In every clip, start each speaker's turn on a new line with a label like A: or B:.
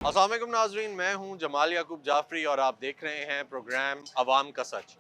A: अस्सलाम वालेकुम नाजरीन, मैं हूं जमाल याकूब जाफरी और आप देख रहे हैं प्रोग्राम अवाम का सच।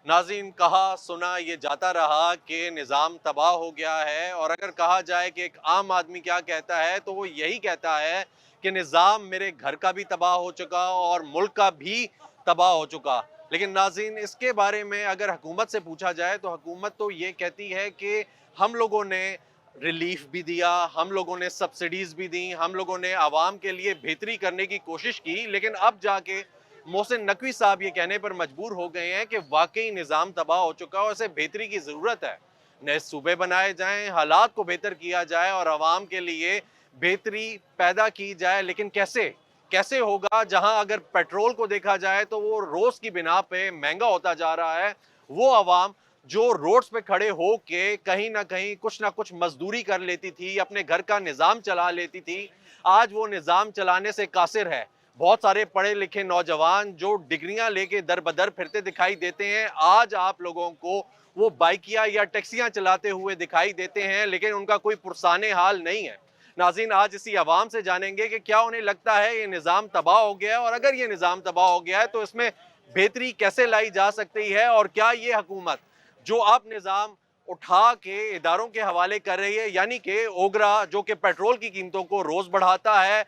A: नाजरीन, कहा सुना ये जाता रहा कि निज़ाम तबाह हो गया है, और अगर कहा जाए कि एक आम आदमी क्या कहता है तो वो यही कहता है कि निज़ाम मेरे घर का भी तबाह हो चुका और मुल्क का भी तबाह हो चुका। लेकिन नाजरीन, इसके बारे में अगर हुकूमत से पूछा जाए तो हुकूमत तो ये कहती है कि हम लोगों ने रिलीफ भी दिया, हम लोगों ने सब्सिडीज भी दी, हम लोगों ने आवाम के लिए बेहतरी करने की कोशिश की। लेकिन अब जाके मोहसिन नकवी साहब ये कहने पर मजबूर हो गए हैं कि वाकई निज़ाम तबाह हो चुका है और इसे बेहतरी की ज़रूरत है। नए सूबे बनाए जाएं, हालात को बेहतर किया जाए और आवाम के लिए बेहतरी पैदा की जाए। लेकिन कैसे कैसे होगा, जहां अगर पेट्रोल को देखा जाए तो वो रोज़ की बिना पे महंगा होता जा रहा है। वो आवाम जो रोड्स पे खड़े हो के कहीं ना कुछ मजदूरी कर लेती थी, अपने घर का निज़ाम चला लेती थी, आज वो निज़ाम चलाने से कासिर है। बहुत सारे पढ़े लिखे नौजवान जो डिग्रियां लेके दर बदर फिरते दिखाई देते हैं, आज आप लोगों को वो बाइकियां या टैक्सियां चलाते हुए दिखाई देते हैं, लेकिन उनका कोई पुरसाने हाल नहीं है। नाज़रीन, आज इसी आवाम से जानेंगे कि क्या उन्हें लगता है ये निज़ाम तबाह हो गया है, और अगर ये निज़ाम तबाह हो गया है तो इसमें बेहतरी कैसे लाई जा सकती है, और क्या ये हुकूमत जो अब निज़ाम उठा के इदारों के हवाले कर रही है, यानी कि ओगरा जो कि पेट्रोल की कीमतों को रोज़ बढ़ाता है,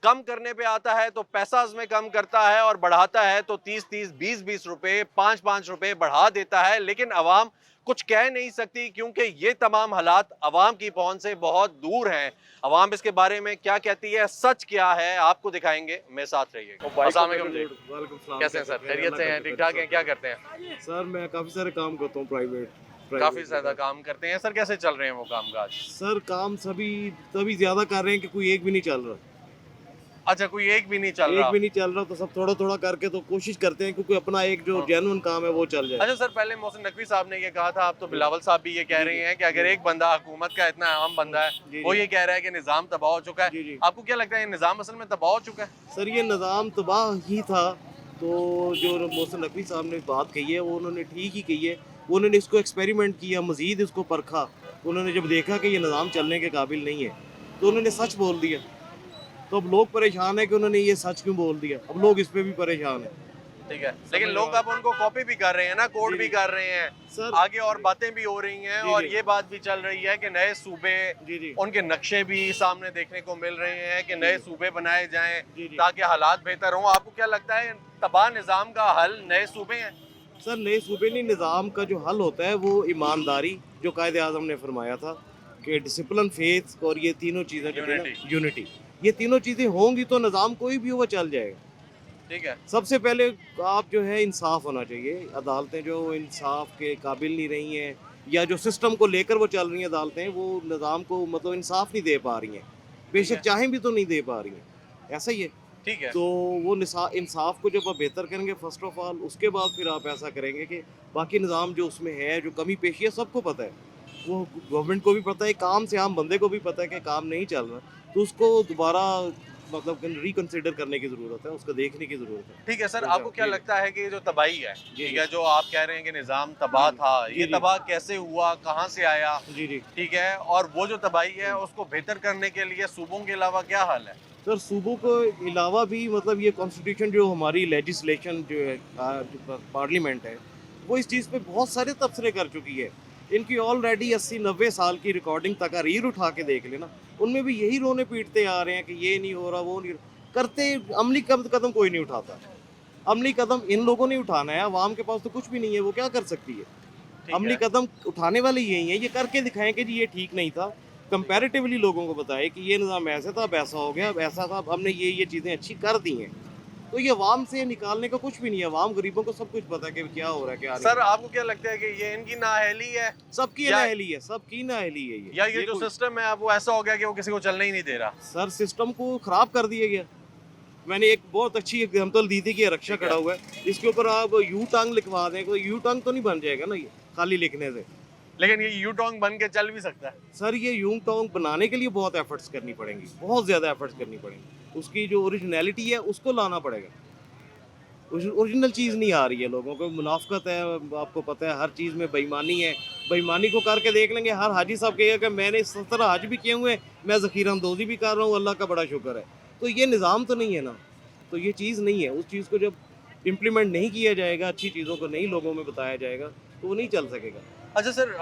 A: कम करने पे आता है तो पैसा उसमें कम करता है और बढ़ाता है तो 30-30, 20-20 रुपए, 5-5 रुपए बढ़ा देता है, लेकिन अवाम कुछ कह नहीं सकती क्योंकि ये तमाम हालात अवाम की पहुंच से बहुत दूर हैं। अवाम इसके बारे में क्या कहती है, सच क्या है, आपको दिखाएंगे, मेरे साथ रहिएगा। अस्सलाम वालेकुम जी।
B: वालेकुम सलाम।
A: कैसे हैं सर? खैरियत से हैं? ठीक ठाक हैं? क्या करते हैं?
B: सर मैं काफ़ी सारे काम करता हूँ
A: काफी
B: प्राइवेट
A: ज्यादा काम करते हैं सर। कैसे चल रहे हैं वो कामकाज?
B: सर काम सभी तभी ज़्यादा कर रहे हैं कि कोई एक भी नहीं चल रहा।
A: अच्छा, कोई एक भी नहीं चल
B: एक
A: रहा।
B: भी नहीं चल रहा तो सब थोड़ा थोड़ा करके तो कोशिश करते हैं क्योंकि अपना एक जो
A: हाँ।
B: जेन्युइन काम है वो चल जाए।
A: अच्छा सर, पहले मोहसिन नकवी साहब ने ये कहा था, अब तो बिलावल साहब भी ये कह रहे हैं कि अगर एक बंदा हुकूमत का इतना अहम बंदा है,
B: जी
A: वो
B: जी
A: ये कह रहा है कि निज़ाम तबाह हो चुका
B: जी
A: है।
B: जी
A: आपको क्या लगता है ये निज़ाम असल में तबाह हो चुका है?
B: सर ये निज़ाम तबाह ही था। तो जो मोहसिन नकवी साहब ने बात कही है वो उन्होंने ठीक ही कही है। उन्होंने इसको एक्सपेरिमेंट किया, मज़ीद इसको परखा। उन्होंने जब देखा कि ये निज़ाम चलने के काबिल नहीं है तो उन्होंने सच बोल दिया। तो अब लोग परेशान है कि उन्होंने ये सच क्यों बोल दिया। अब लोग इस पे भी परेशान है।
A: ठीक है, लेकिन लोग अब उनको कॉपी भी कर रहे हैं ना, कोड
B: जी
A: भी
B: जी
A: कर रहे हैं
B: सर।
A: आगे, और बातें भी हो रही हैं,
B: जी
A: और
B: जी
A: ये बात भी चल रही है कि नए सूबे,
B: जी जी
A: उनके नक्शे भी सामने देखने को मिल रहे हैं कि
B: जी
A: नए सूबे बनाए जाएं
B: जी जी
A: ताकि हालात बेहतर हों। आपको क्या लगता है तबाह निज़ाम का हल नए सूबे हैं?
B: सर नए सूबे नहीं, निज़ाम का जो हल होता है वो ईमानदारी, जो कायदे आज़म ने फरमाया था कि डिसिप्लिन, फेथ और ये तीनों चीज़ें जो है ना,
A: यूनिटी।
B: यूनिटी, ये तीनों चीज़ें होंगी तो निज़ाम कोई भी हो वो चल जाएगा।
A: ठीक है।
B: सबसे पहले आप जो है इंसाफ होना चाहिए। अदालतें जो इंसाफ के काबिल नहीं रही हैं या जो सिस्टम को लेकर वो चल रही हैं अदालतें, वो निज़ाम को मतलब इंसाफ नहीं दे पा रही हैं।
A: ठीक
B: बेशक
A: है।
B: चाहें भी तो नहीं दे पा रही हैं। ऐसा ही है।
A: ठीक है।
B: तो वो इंसाफ को जब आप बेहतर करेंगे फर्स्ट ऑफ ऑल, उसके बाद फिर आप ऐसा करेंगे कि बाकी निज़ाम जो उसमें है, जो कमी पेशी है, सबको पता है। वो गवर्नमेंट को भी पता है, काम से आम बंदे को भी पता है कि काम नहीं चल रहा, तो उसको दोबारा मतलब रिकंसिडर करने की ज़रूरत है, उसको देखने की ज़रूरत है।
A: ठीक है सर,
B: तो
A: आपको क्या
B: जी
A: लगता है कि ये जो तबाही है,
B: जी
A: ठीक
B: जी
A: है, जो आप कह रहे हैं कि निज़ाम तबाह था,
B: जी
A: ये
B: जी
A: तबाह कैसे हुआ, कहाँ से आया?
B: जी जी
A: ठीक है, और वो जो तबाही है उसको बेहतर करने के लिए सूबों के अलावा क्या हल है?
B: सर सूबों को अलावा भी मतलब ये कॉन्स्टिट्यूशन जो हमारी लेजिस्लेशन जो है, जो पार्लियामेंट है, वो इस चीज़ पे बहुत सारे तबसरे कर चुकी है। इनकी ऑलरेडी 80-90 साल की रिकॉर्डिंग तकारीर उठा के देख लेना, उनमें भी यही रोने पीटते आ रहे हैं कि ये नहीं हो रहा, वो नहीं करते। अमली कदम कोई नहीं उठाता। अमली कदम इन लोगों ने उठाना है, आवाम के पास तो कुछ भी नहीं है, वो क्या कर सकती है।
A: ठीक
B: अमली
A: है।
B: कदम उठाने वाले यही हैं, ये करके दिखाएं कि जी ये ठीक नहीं था। कंपैरेटिवली लोगों को बताएं कि ये निज़ाम ऐसे था, अब ऐसा हो गया, अब ऐसा था, अब हमने ये चीज़ें अच्छी कर दी हैं। तो ये अवाम से निकालने का कुछ भी नहीं है। अवाम गरीबों को सब कुछ पता है कि क्या हो रहा है, क्या नहीं
A: सर
B: हो रहा
A: आपको क्या लगता है कि ये इनकी नाअहली है,
B: है। सबकी
A: या
B: नाअहली है, सबकी नाअहली है
A: या ये जो
B: कोई
A: सिस्टम है अब वो ऐसा हो गया कि वो किसी को चलने ही नहीं दे रहा?
B: सर सिस्टम को ख़राब कर दिया गया। मैंने एक बहुत अच्छी एग्जाम्पल दी थी कि ये रक्षा
A: ठीक है।
B: खड़ा हुआ है, इसके ऊपर आप यू टांग लिखवा दें, तो यू टांग तो नहीं बन जाएगा ना ये खाली लिखने से।
A: लेकिन ये यू टॉन्ग बन के चल भी सकता है।
B: सर ये यूंग टोंग बनाने के लिए बहुत एफर्ट्स करनी पड़ेंगी, बहुत ज़्यादा एफर्ट्स करनी पड़ेंगी। उसकी जो ओरिजिनलिटी है उसको लाना पड़ेगा। ओरिजिनल चीज़ नहीं आ रही है, लोगों को मुनाफ़क़त है, आपको पता है हर चीज़ में बेईमानी है। बेईमानी को करके देख लेंगे, हर हाजी साहब कहेगा कि मैंने 17 हज भी किए हुए हैं, मैं ज़ख़ीरा अंदोज़ी भी कर रहा हूँ, अल्लाह का बड़ा शुक्र है। तो ये निज़ाम तो नहीं है ना, तो ये चीज़ नहीं है। उस चीज़ को जब इम्प्लीमेंट नहीं किया जाएगा, अच्छी चीज़ों को नहीं लोगों में बताया जाएगा, तो वो नहीं चल सकेगा।
A: अच्छा सर,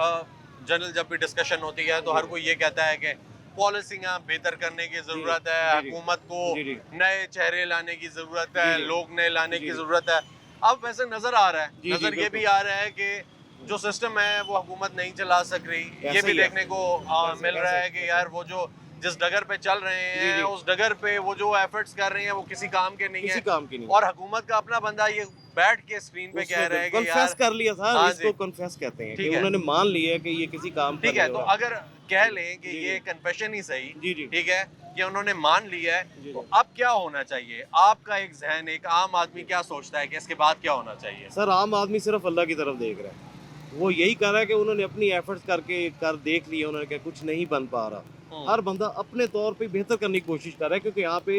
A: जनरल जब भी डिस्कशन होती है तो
B: जी।
A: हर कोई ये कहता है कि पॉलिसियाँ बेहतर करने की ज़रूरत है,
B: जी, जी।
A: हुकूमत को
B: जी, जी।
A: नए चेहरे लाने की ज़रूरत
B: जी,
A: है,
B: जी।
A: लोग नए लाने
B: जी,
A: की
B: जी।
A: ज़रूरत है। अब वैसे नज़र आ रहा है,
B: जी, जी,
A: नज़र ये भी
B: बिल्कुल।
A: आ रहा है कि जो सिस्टम है वो हुकूमत नहीं चला सक रही। ये
B: ऐसा
A: भी
B: ही है।
A: देखने को
B: ऐसे
A: मिल रहा
B: ऐसे
A: है कि
B: ऐसे।
A: यार वो जो जिस डगर पे चल रहे
B: जी,
A: हैं,
B: जी।
A: उस डगर पे वो जो एफर्ट्स कर रहे हैं वो किसी काम के नहीं
B: किसी
A: है।
B: काम की नहीं
A: और
B: है।
A: हुकूमत का अपना बंदा ये बैठ के स्क्रीन पे कह
B: उसने
A: रहा है कि
B: कन्फेस
A: यार
B: कर लिया सर,
A: हाँ जी,
B: इसको कन्फेस कहते हैं कि
A: ठीक है।
B: उन्होंने मान लिया है कि ये किसी काम का
A: ठीक
B: नहीं
A: है,
B: हो
A: तो
B: रहा।
A: अगर कह
B: जी,
A: लें कि
B: जी,
A: ये
B: जी।
A: कन्फेशन ही सही,
B: जी, जी।
A: ठीक है, ये उन्होंने मान लिया है,
B: जी,
A: तो
B: जी।
A: अब क्या होना चाहिए? आपका एक ज़हन, एक आम आदमी क्या सोचता है कि इसके बाद क्या होना चाहिए?
B: सर आम आदमी सिर्फ अल्लाह की तरफ देख रहा है। वो यही कर रहा है कि उन्होंने अपनी एफर्ट्स करके कर देख लिया, उन्होंने कहा कुछ नहीं बन पा रहा।
A: हुँ,
B: हर बंदा अपने तौर पे बेहतर करने की कोशिश कर रहा है, क्योंकि यहाँ पे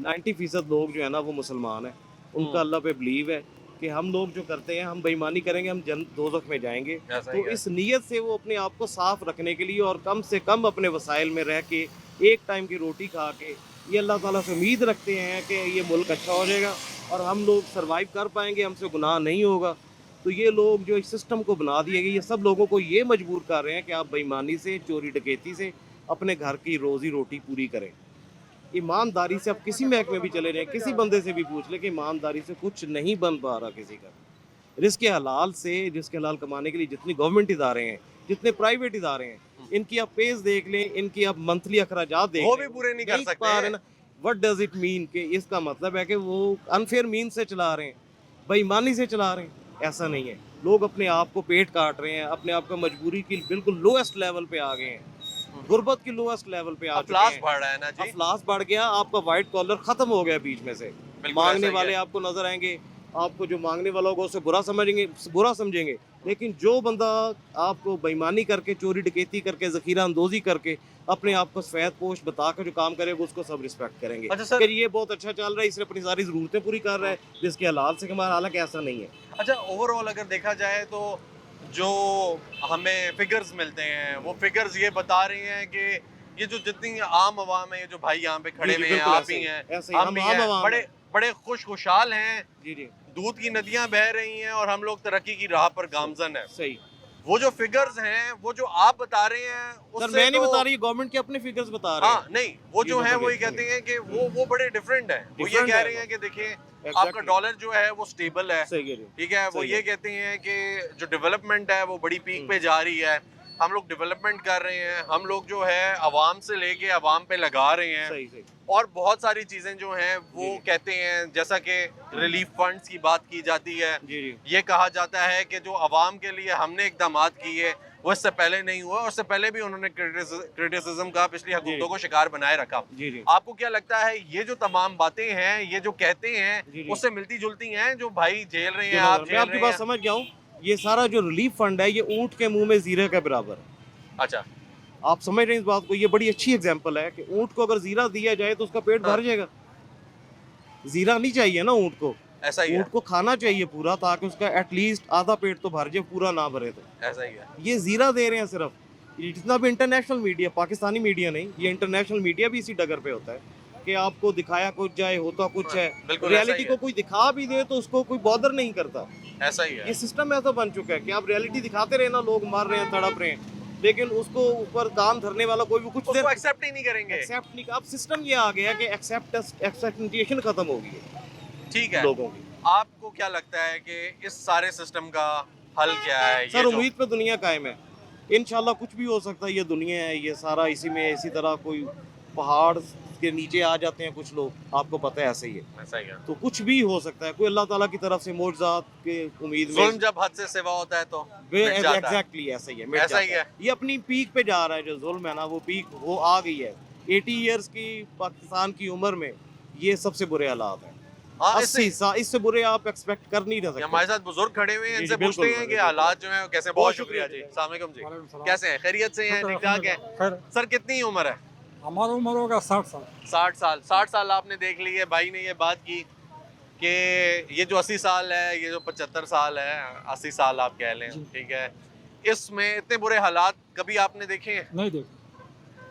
B: 90% लोग जो है ना वो मुसलमान हैं। उनका
A: हुँ,
B: अल्लाह पे बिलीव है कि हम लोग जो करते हैं, हम बेईमानी करेंगे, हम दोज़ख में जाएँगे।
A: ऐसा ही
B: तो
A: है।
B: इस नीयत से वो अपने आप को साफ़ रखने के लिए और कम से कम अपने वसाइल में रह के, एक टाइम की रोटी खा के, ये अल्लाह ताला से उम्मीद रखते हैं कि ये मुल्क अच्छा हो जाएगा और हम लोग सर्वाइव कर पाएँगे, हमसे गुनाह नहीं होगा। तो ये लोग जो इस सिस्टम को बना दिए गए, ये सब लोगों को ये मजबूर कर रहे हैं कि आप बेईमानी से, चोरी डकैती से अपने घर की रोज़ी रोटी पूरी करें। ईमानदारी से आप किसी महकमे भी चले जाएँ, किसी बंदे से भी पूछ लें कि ईमानदारी से कुछ नहीं बन पा रहा किसी का। रिज़्क़ हलाल से, रिज़्क़ हलाल कमाने के लिए जितनी गवर्नमेंट इदारे हैं, जितने प्राइवेट इदारे हैं,
A: हुँ,
B: इनकी आप पेज देख लें, इनकी आप मंथली अखराजात देख
A: वो
B: लें,
A: भी पूरे नहीं कर
B: नहीं
A: सकते
B: पा रहे
A: हैं।
B: ना। व्हाट डज़ इट मीन कि इसका मतलब है कि वो अनफ़ेयर मीन्स से चला रहे हैं, बेईमानी से चला रहे हैं, ऐसा नहीं है। लोग अपने आप को पेट काट रहे हैं, अपने आप को मजबूरी की बिल्कुल लोएस्ट लेवल पे आ गए हैं,
A: हुँ,
B: गुर्बत की लोएस्ट लेवल पे आ चुके
A: अफ़लास
B: हैं।
A: बढ़ रहा है ना जी?
B: अफलास बढ़ गया, आपका व्हाइट कॉलर खत्म हो गया बीच में से।
A: बिल्कुल ऐसा
B: मांगने
A: ही
B: वाले
A: है।
B: आपको नजर आएंगे, आपको जो मांगने वाला होगा उसे बुरा समझेंगे। लेकिन जो बंदा आपको बेईमानी करके, चोरी डकैती करके, ज़ख़ीरा अंदोज़ी करके अपने आप को सफ़ेद पोश बता कर जो काम करेगा, उसको सब रिस्पेक्ट करेंगे
A: अच्छा सर,
B: कि ये बहुत अच्छा चल रहा है, इसने अपनी सारी ज़रूरतें पूरी कर रहा है, जिसके हलाल से कमा रहा है। हालांकि ऐसा नहीं है।
A: अच्छा ओवरऑल अगर देखा जाए तो जो हमें फिगर्स मिलते हैं, वो फिगर्स ये बता रही हैं कि ये जो जितनी आम आवाम है, ये जो भाई यहाँ पे
B: जी
A: खड़े
B: जी
A: हुए हैं,
B: बिल्कुल
A: आप
B: ऐसे
A: ही
B: ही,
A: हैं,
B: ऐसे ही
A: हम
B: हम
A: भी
B: आम
A: हैं,
B: आवाम
A: बड़े
B: हैं।
A: बड़े खुशहाल हैं,
B: जी जी
A: दूध की नदियाँ बह रही हैं और हम लोग तरक्की की राह पर गामज़न हैं।
B: सही।
A: वो जो फिगर्स हैं, वो जो आप बता रहे हैं,
B: सर
A: उससे
B: मैं नहीं
A: तो
B: बता रही, गवर्नमेंट के अपने फिगर्स बता रहे
A: हाँ,
B: हैं।
A: नहीं, वो
B: ये
A: जो
B: तो
A: है वो ये
B: सुनिए
A: कहते
B: सुनिए।
A: हैं कि वो बड़े डिफरेंट हैं। वो ये
B: डिफरेंट
A: कह
B: है
A: रहे
B: वो।
A: हैं कि देखिए, आपका
B: एग्जैक्टली।
A: डॉलर जो है वो स्टेबल है,
B: सही कह रहे हो।
A: ठीक है? वो
B: सही
A: ये
B: है।
A: कहते हैं कि जो डेवलपमेंट है वो बड़ी पीक
B: हुँ।
A: पे जा रही है। हम लोग डेवलपमेंट कर रहे हैं, हम लोग जो है अवाम से लेके अवाम पे लगा रहे हैं।
B: सही, सही।
A: और बहुत सारी चीज़ें जो हैं वो
B: जी, जी।
A: कहते हैं, जैसा कि रिलीफ फंड्स की बात की जाती है,
B: जी, जी।
A: ये कहा जाता है कि जो अवाम के लिए हमने इक़दामात किए वो इससे पहले नहीं हुआ और इससे पहले भी उन्होंने क्रिटिसिज्म का पिछली
B: जी,
A: हुकूमतों को शिकार बनाए रखा।
B: जी, जी।
A: आपको क्या लगता है ये जो तमाम बातें हैं, ये जो कहते हैं,
B: जी, जी।
A: उससे मिलती-जुलती हैं जो भाई झेल रहे हैं,
B: जो
A: आप
B: नज़र मैं
A: झेल
B: आपकी
A: रहे
B: बात
A: हैं?
B: समझ गया हूँ। ये सारा जो रिलीफ फंड है, ये ऊँट के मुँह में ज़ीरे के बराबर है।
A: अच्छा,
B: आप समझ रहे हैं इस बात को? ये बड़ी अच्छी एग्ज़ाम्पल है कि ऊँट को अगर ज़ीरा दिया जाए तो उसका पेट
A: हाँ,
B: भर जाएगा। ज़ीरा नहीं चाहिए ना ऊँट को।
A: ऐसा ही है,
B: ऊँट को खाना चाहिए पूरा, ताकि उसका एटलीस्ट आधा पेट तो भर जाए, पूरा ना भरे तो।
A: ऐसा ही है।
B: ये ज़ीरा दे रहे हैं सिर्फ। ये जितना भी इंटरनेशनल मीडिया, पाकिस्तानी मीडिया नहीं, ये इंटरनेशनल मीडिया भी इसी डगर पे होता है कि आपको दिखाया कुछ जाए, होता कुछ
A: हाँ,
B: है।
A: बिल्कुल ऐसा ही
B: रियलिटी को
A: है,
B: कोई दिखा भी दे तो उसको कोई बॉदर नहीं करता।
A: ऐसा ही
B: ये
A: है।
B: सिस्टम ऐसा बन चुका है कि आप रियलिटी दिखाते रहे ना, लोग मर रहे हैं, तड़प रहे हैं, लेकिन उसको ऊपर काम धरने वाला कोई भी कुछ
A: उसको एक्सेप्ट ही नहीं करेंगे।
B: एक्सेप्ट नहीं। अब सिस्टम ये आ गया कि एक्सेप्टेशन खत्म हो गई है
A: ठीक है,
B: लोगों की।
A: आपको क्या लगता है कि इस सारे सिस्टम का हल क्या है?
B: सर उम्मीद पे दुनिया कायम है। इंशाल्लाह कुछ भी हो सकता है। ये दुनिया है, ये सारा इसी में, इसी तरह कोई पहाड़ के नीचे आ जाते हैं कुछ लोग, आपको पता है ऐसे ही है।
A: ऐसा ही है।
B: तो कुछ भी हो सकता है। कोई अल्लाह ताला की तरफ से मोज़ात के उम्मीद में
A: ज़ुल्म जब हद से सिवा होता है तो मिट जाता है।
B: एग्जैक्टली ऐसा ही है, मिट
A: ऐसा ही
B: जाता
A: है।
B: ये अपनी पीक पे जा रहा है। जो जुल्म है ना, वो पीक वो आ गई है। 80 इयर्स की पाकिस्तान की उम्र में ये सबसे बुरे हालात हैं।
A: हाँ,
B: 80 साल इससे बुरे आप एक्सपेक्ट कर नहीं
A: ये
B: सकते।
A: हमारे साथ बुजुर्ग खड़े हुए हैं,
B: जी,
A: इनसे
B: जी,
A: पूछते
B: बिल्कुल,
A: हैं कि
B: बिल्कुल।
A: हालात जो हैं वो कैसे हैं। बहुत शुक्रिया जी। अस्सलाम वालेकुम जी।
C: वालेकुम सलाम।
A: कैसे हैं? खैरियत से हैं?
C: शुक्र
A: ठीक-ठाक हैं?
C: खैर,
A: सर कितनी उम्र है?
C: हमारा उम्र होगा 60 साल।
A: 60 साल। 60 साल आपने देख ली है। भाई ने ये बात की कि ये जो 80 साल है, ये जो 75 साल है, 80 साल आप कह लें,
C: जी।
A: ठीक है? इसमें इतने बुरे हालात कभी आपने देखे हैं?
C: नहीं देखा।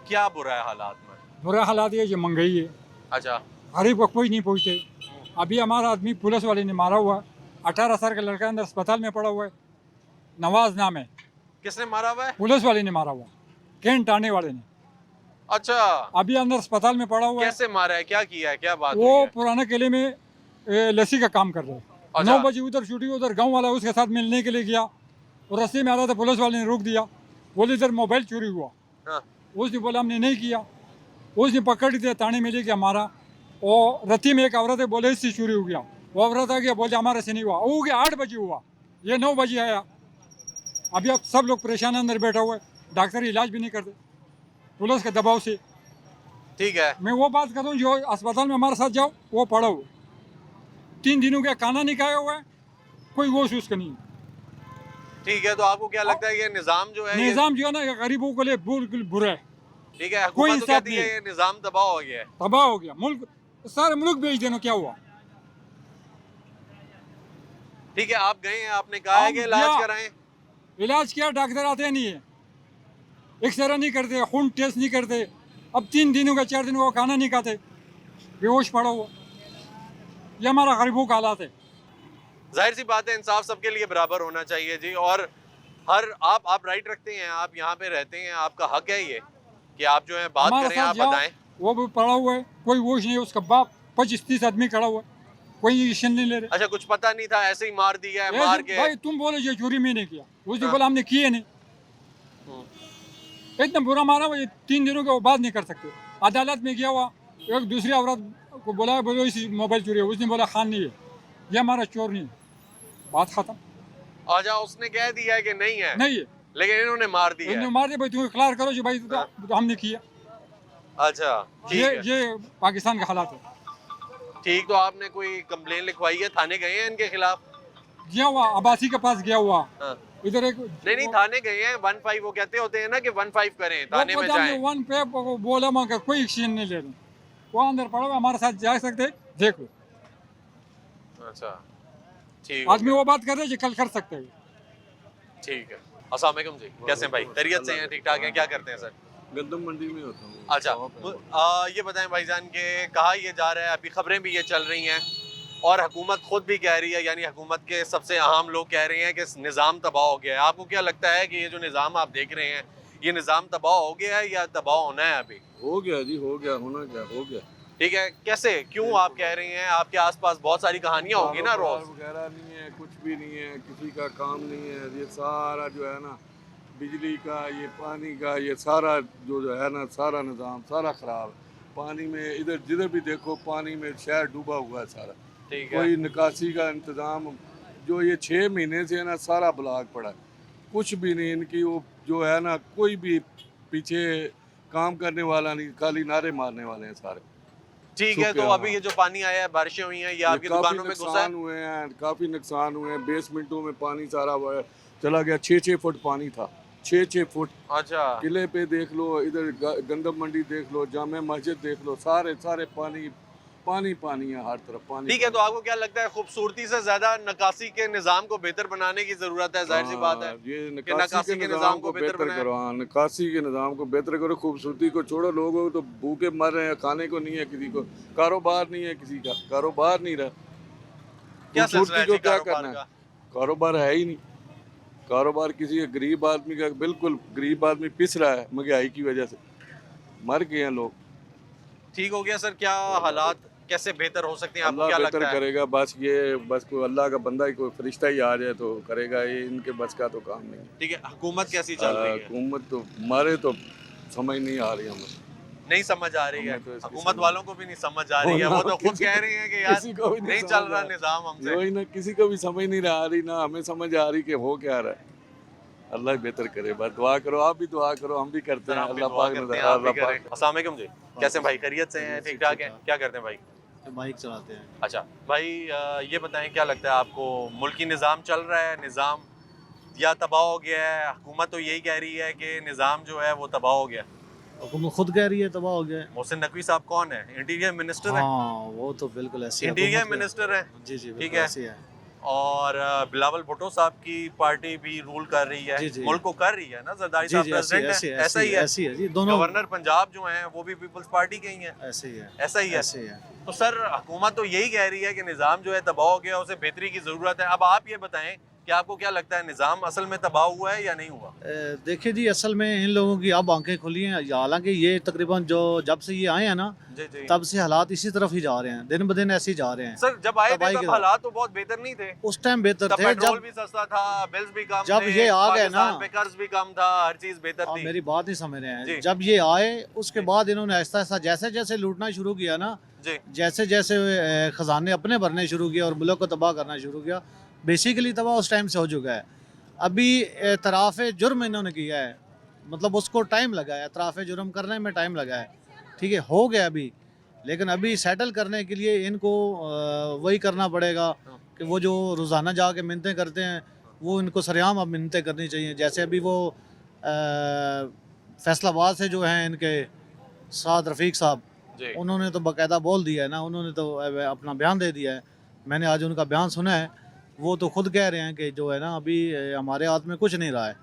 A: क्या बुरा है हालात में?
C: बुरा हालात ये महंगाई है,
A: अच्छा
C: गरीब को कोई नहीं पूछते। अभी हमारा आदमी पुलिस वाले ने मारा हुआ है, 18 साल का लड़का अंदर अस्पताल में पड़ा हुआ है, नवाज नाम है,
A: किसने मारा हुआ है?
C: पुलिस वाले ने मारा हुआ, कैंट आने वाले ने,
A: अच्छा
C: अभी अंदर अस्पताल में पड़ा हुआ है।
A: कैसे मारा है, क्या किया है, क्या बात हुई
C: वो
A: है?
C: पुराने किले में लस्सी का काम कर रहे हैं।
A: अच्छा।
C: 9 बजे उधर छुट्टी, उधर गांव वाला उसके साथ मिलने के लिए गया और रास्ते में आ रहा था, पुलिस वाले ने रोक दिया, बोले इधर मोबाइल चोरी हुआ।
A: हाँ।
C: उसने बोला हमने नहीं किया, उसने पकड़ दिया, थाने में लेके हमारा, और रत्ती में एक औरत है, बोले इससे चोरी हो गया, वो औरत आ गया, बोले हमारे से नहीं हुआ, वो हो गया 8 बजे हुआ, ये 9 बजे आया। अभी अब सब लोग परेशान अंदर बैठा हुआ है, डॉक्टर इलाज भी नहीं करते पुलिस के दबाव से।
A: ठीक है,
C: मैं वो बात कर रहा हूँ जो अस्पताल में हमारे साथ जाओ, वो पड़ा हो, 3 दिनों का खाना नहीं खाया हुआ है, कोई होश उसका नहीं।
A: ठीक है, तो आपको क्या लगता है ये निजाम जो है
C: निजाम जो है ना, ये गरीबों के लिए बिल्कुल बुरा है,
A: ठीक है,
C: कोई
A: हुकूमत तो
C: इंसाफ
A: कहती है
C: नहीं।
A: ये निजाम तबाह हो गया है।
C: तबाह हो गया मुल्क, सारे मुल्क बेच देना, क्या हुआ?
A: ठीक है, आप गए हैं, आपने कहा है
C: हम
A: कि इलाज
C: गया।
A: कराएं।
C: इलाज किया, डॉक्टर आते नहीं है, एक्सरे नहीं करते, खून टेस्ट नहीं करते, अब 3 दिनों का 4 दिनों का खाना नहीं खाते, बेहोश पड़ा हुआ। ये हमारा गरीबों का हालात है।
A: जाहिर सी बात है, इंसाफ सबके लिए बराबर होना चाहिए जी। और हर आप राइट रखते हैं, आप यहाँ पे रहते हैं, आपका हक है ये कि आप जो है बात
C: हमारे
A: करें,
C: साथ
A: आप
C: जाओ,
A: बताएं।
C: वो भी पड़ा हुआ है, कोई होश नहीं है, उसका बाप 25-30 आदमी खड़ा हुआ है, कोई एक्शन नहीं ले रहे।
A: अच्छा, कुछ पता नहीं था, ऐसे ही मार दिया है,
C: ऐसे-
A: मार के।
C: भाई तुम बोले ये चोरी में नहीं किया, उसने
A: हाँ।
C: बोला हमने किए नहीं, इतना बुरा मारा हुआ, ये 3 दिनों के वो बात नहीं कर सकते। अदालत में गया हुआ, एक दूसरी औरत को बोला, बोलो इसी मोबाइल चोरी है, उसने बोला खान नहीं है, ये हमारा चोर नहीं है, बात खत्म।
A: अच्छा, उसने कह दिया है कि नहीं है,
C: नहीं है,
A: लेकिन इन्होंने मार दिया
C: उन्होंने
A: है।
C: मार दिया, भाई तुम इकरार करो जो भाई तो हमने किया।
A: अच्छा ठीक
C: ये
A: है,
C: ये पाकिस्तान का हालात है।
A: ठीक। तो आपने कोई कंप्लेन लिखवाई है, थाने गए हैं इनके खिलाफ?
C: गया हुआ अब्बासी के पास गया हुआ,
A: हाँ।
C: इधर एक
A: नहीं, थाने गए हैं, 15 वो कहते होते हैं ना कि 15 करें, थाने में जाएं।
C: 1 पे बोला मगर कोई एक्शन नहीं ले रहे, वो अंदर पड़ा हुआ, हमारे साथ जा सकते, देख लो।
A: अच्छा ठीक
C: आदमी
A: है,
C: वो बात कर रहे हैं, कल कर सकते हैं।
A: ठीक है। अस्सलाम वालेकुम जी, कैसे हैं भाई? खैरियत से हैं, ठीक ठाक हैं? क्या करते हैं सर?
B: गंदम मंडी में होता हूँ।
A: अच्छा, ये बताएं भाईजान के कहा ये जा रहा है, अभी खबरें भी ये चल रही हैं और हुकूमत खुद भी कह रही है, यानी हुकूमत के सबसे अहम लोग कह रहे हैं कि निज़ाम तबाह हो गया है। आपको क्या लगता है कि ये जो निज़ाम आप देख रहे हैं, ये निज़ाम तबाह हो गया है या तबाह होना है अभी?
B: हो गया जी, हो गया, होना क्या, हो गया।
A: ठीक है, कैसे, क्यों आप कह रहे हैं? आपके आसपास बहुत सारी कहानियां होंगी ना रोज।
B: वगैरह नहीं है, कुछ भी नहीं है, किसी का काम नहीं है, ये सारा जो है ना, बिजली का, ये पानी का, ये सारा जो है ना, सारा निज़ाम सारा ख़राब है। पानी में इधर जिधर भी देखो पानी में शहर डूबा हुआ है सारा।
A: ठीक है,
B: कोई निकासी का इंतज़ाम, जो ये 6 महीने से है ना, सारा ब्लॉक पड़ा है, कुछ भी नहीं। इनकी वो जो है ना, कोई भी पीछे काम करने वाला नहीं, खाली नारे मारने वाले हैं सारे।
A: ठीक है। तो
B: शुक्रिया।
A: अभी ये जो पानी आया है, बारिशें हुई हैं, ये आपकी
B: काफी
A: दुकानों में घुसा है?
B: नुकसान हुए हैं, काफ़ी नुकसान हुए हैं। बेसमेंटों में पानी सारा चला गया, 6-6 फुट पानी था, 6-6 फुट।
A: अच्छा,
B: किले पे देख लो, इधर गंदम मंडी देख लो, जामे मस्जिद देख लो, सारे सारे पानी पानी पानी है, हर तरफ पानी।
A: ठीक है। तो आपको क्या लगता है, खूबसूरती से ज्यादा नकासी के निज़ाम को बेहतर बनाने की जरूरत है? जाहिर सी बात है
B: ये
A: कि नकासी के निज़ाम को बेहतर बनाएं।
B: करो। हाँ, निकासी के निज़ाम को बेहतर करो, खूबसूरती को छोड़ो। लोग तो भूखे मर रहे हैं, खाने को नहीं है किसी को, कारोबार नहीं है किसी का, कारोबार नहीं रहा।
A: क्या सिलसिला
B: खूबसूरती
A: है
B: को
A: जी
B: क्या
A: कारोबार
B: करना
A: का?
B: है? कारोबार है ही नहीं। कारोबार किसी गरीब आदमी का, बिल्कुल गरीब आदमी पिस रहा है महंगाई की वजह से, मर गए हैं लोग।
A: ठीक हो गया सर, क्या हालात कैसे बेहतर हो सकते हैं, आपको
B: अल्लाह
A: क्या
B: बेहतर
A: लगता है?
B: करेगा, बस ये बस कोई अल्लाह का बंदा ही, कोई फरिश्ता ही आ जाए तो करेगा, ये इनके बस का तो काम नहीं है।
A: ठीक है, हुकूमत कैसी चल रही है?
B: हुकूमत तो हमारे तो समझ नहीं आ रही हमें।
A: नहीं समझ आ रही है,
B: हमें तो इसकी
A: हुकूमत
B: समझ-
A: वालों को भी नहीं समझ आ रही है, वो तो खुद कह रही है कि यार
B: किसी को भी
A: नहीं
B: समझ
A: चल रहा
B: आ
A: निज़ाम हमसे।
B: वही ना, किसी को भी समझ नहीं आ रही, ना हमें समझ आ रही कि हो क्या रहा है। अल्लाह बेहतर करे, बस दुआ करो, आप भी दुआ करो, हम भी करते
A: सर,
B: हैं।
A: हम भी
B: अल्लाह
A: दुआ
B: पाक
A: करते हैं,
B: ने
A: आप भी
B: अल्लाह
A: करें।
B: पाक
A: अस्सलाम वालेकुम जी, कैसे हैं भाई? खैरियत से हैं? ठीक ठाक हैं? क्या करते हैं भाई?
D: बाइक चलाते हैं।
A: अच्छा भाई, ये बताएं क्या लगता है आपको, मुल्की निज़ाम चल रहा है, निज़ाम या तबाह हो गया है? हुकूमत तो यही कह रही है कि निज़ाम जो है वो तबाह हो गया।
D: हुकूमत खुद कह रही है तबाह हो गया है।
A: मोहसिन नकवी साहब कौन है? इंटीरियर मिनिस्टर है?
D: हाँ, वो तो बिल्कुल ऐसे
A: इंटीरियर मिनिस्टर है,
D: जी जी,
A: ठीक
D: बिल्कुल
A: है।
D: ऐसे है।
A: और बिलावल भुट्टो साहब की पार्टी भी रूल कर रही है,
D: जी, जी।
A: मुल्क को कर रही है ना, जरदारी
D: जी
A: साहब
D: जी
A: प्रेसिडेंट है, ऐसा ही है।
D: ऐसी है जी, दोनों
A: गवर्नर पंजाब जो हैं वो भी पीपल्स पार्टी के ही हैं,
D: ऐसे ही है,
A: ऐसा ही है।
D: ऐसे ही है।
A: तो सर हुकूमत तो यही कह रही है कि निज़ाम जो है तबाह हो गया, उसे बेहतरी की ज़रूरत है। अब आप ये बताएं कि आपको क्या लगता है, निज़ाम असल में तबाह हुआ है या नहीं हुआ?
D: देखिए जी, असल में इन लोगों की अब आंखें खुली हैं। हालांकि ये तकरीबन जो जब से ये आए हैं ना,
A: जी जी।
D: तब से हालात इसी तरफ ही जा रहे हैं, दिन ब दिन ऐसे ही जा रहे हैं।
A: सर जब आए थे
D: तबाही
A: तब
D: के
A: हालात तो बहुत बेहतर नहीं थे,
D: उस टाइम बेहतर
A: तब
D: थे।
A: पेट्रोल
D: जब
A: भी सस्ता था, बिल्स भी कम
D: जब
A: थे,
D: ये आ गए ना,
A: पाकिस्तान पे कर्ज भी कम था, हर चीज बेहतर
D: आप
A: थी।
D: मेरी बात नहीं समझ रहे
A: जी।
D: हैं। जब ये आए उसके
A: जी।
D: बाद इन्होंने ऐसा ऐसा जैसे जैसे लूटना शुरू किया ना,
A: जी
D: जैसे जैसे खजाने अपने भरने शुरू किया और मुल्क को तबाह करना शुरू किया। बेसिकली तबाह उस टाइम से हो चुका है। अभी एतराफ़ जुर्म इन्होंने किया है, मतलब उसको टाइम लगा है, एतराफ़ जुर्म करने में टाइम लगा है, ठीक है, हो गया अभी। लेकिन अभी सेटल करने के लिए इनको वही करना पड़ेगा कि वो जो रोज़ाना जाके मिन्नतें करते हैं, वो इनको सरेआम अब मिन्नतें करनी चाहिए। जैसे अभी वो फैसलाबाद से जो हैं इनके साद रफ़ीक साहब,
A: जी।
D: उन्होंने तो बाकायदा बोल दिया है ना, उन्होंने तो अपना बयान दे दिया है। मैंने आज उनका बयान सुना है, वो तो खुद कह रहे हैं कि जो है ना अभी हमारे हाथ में कुछ नहीं रहा है,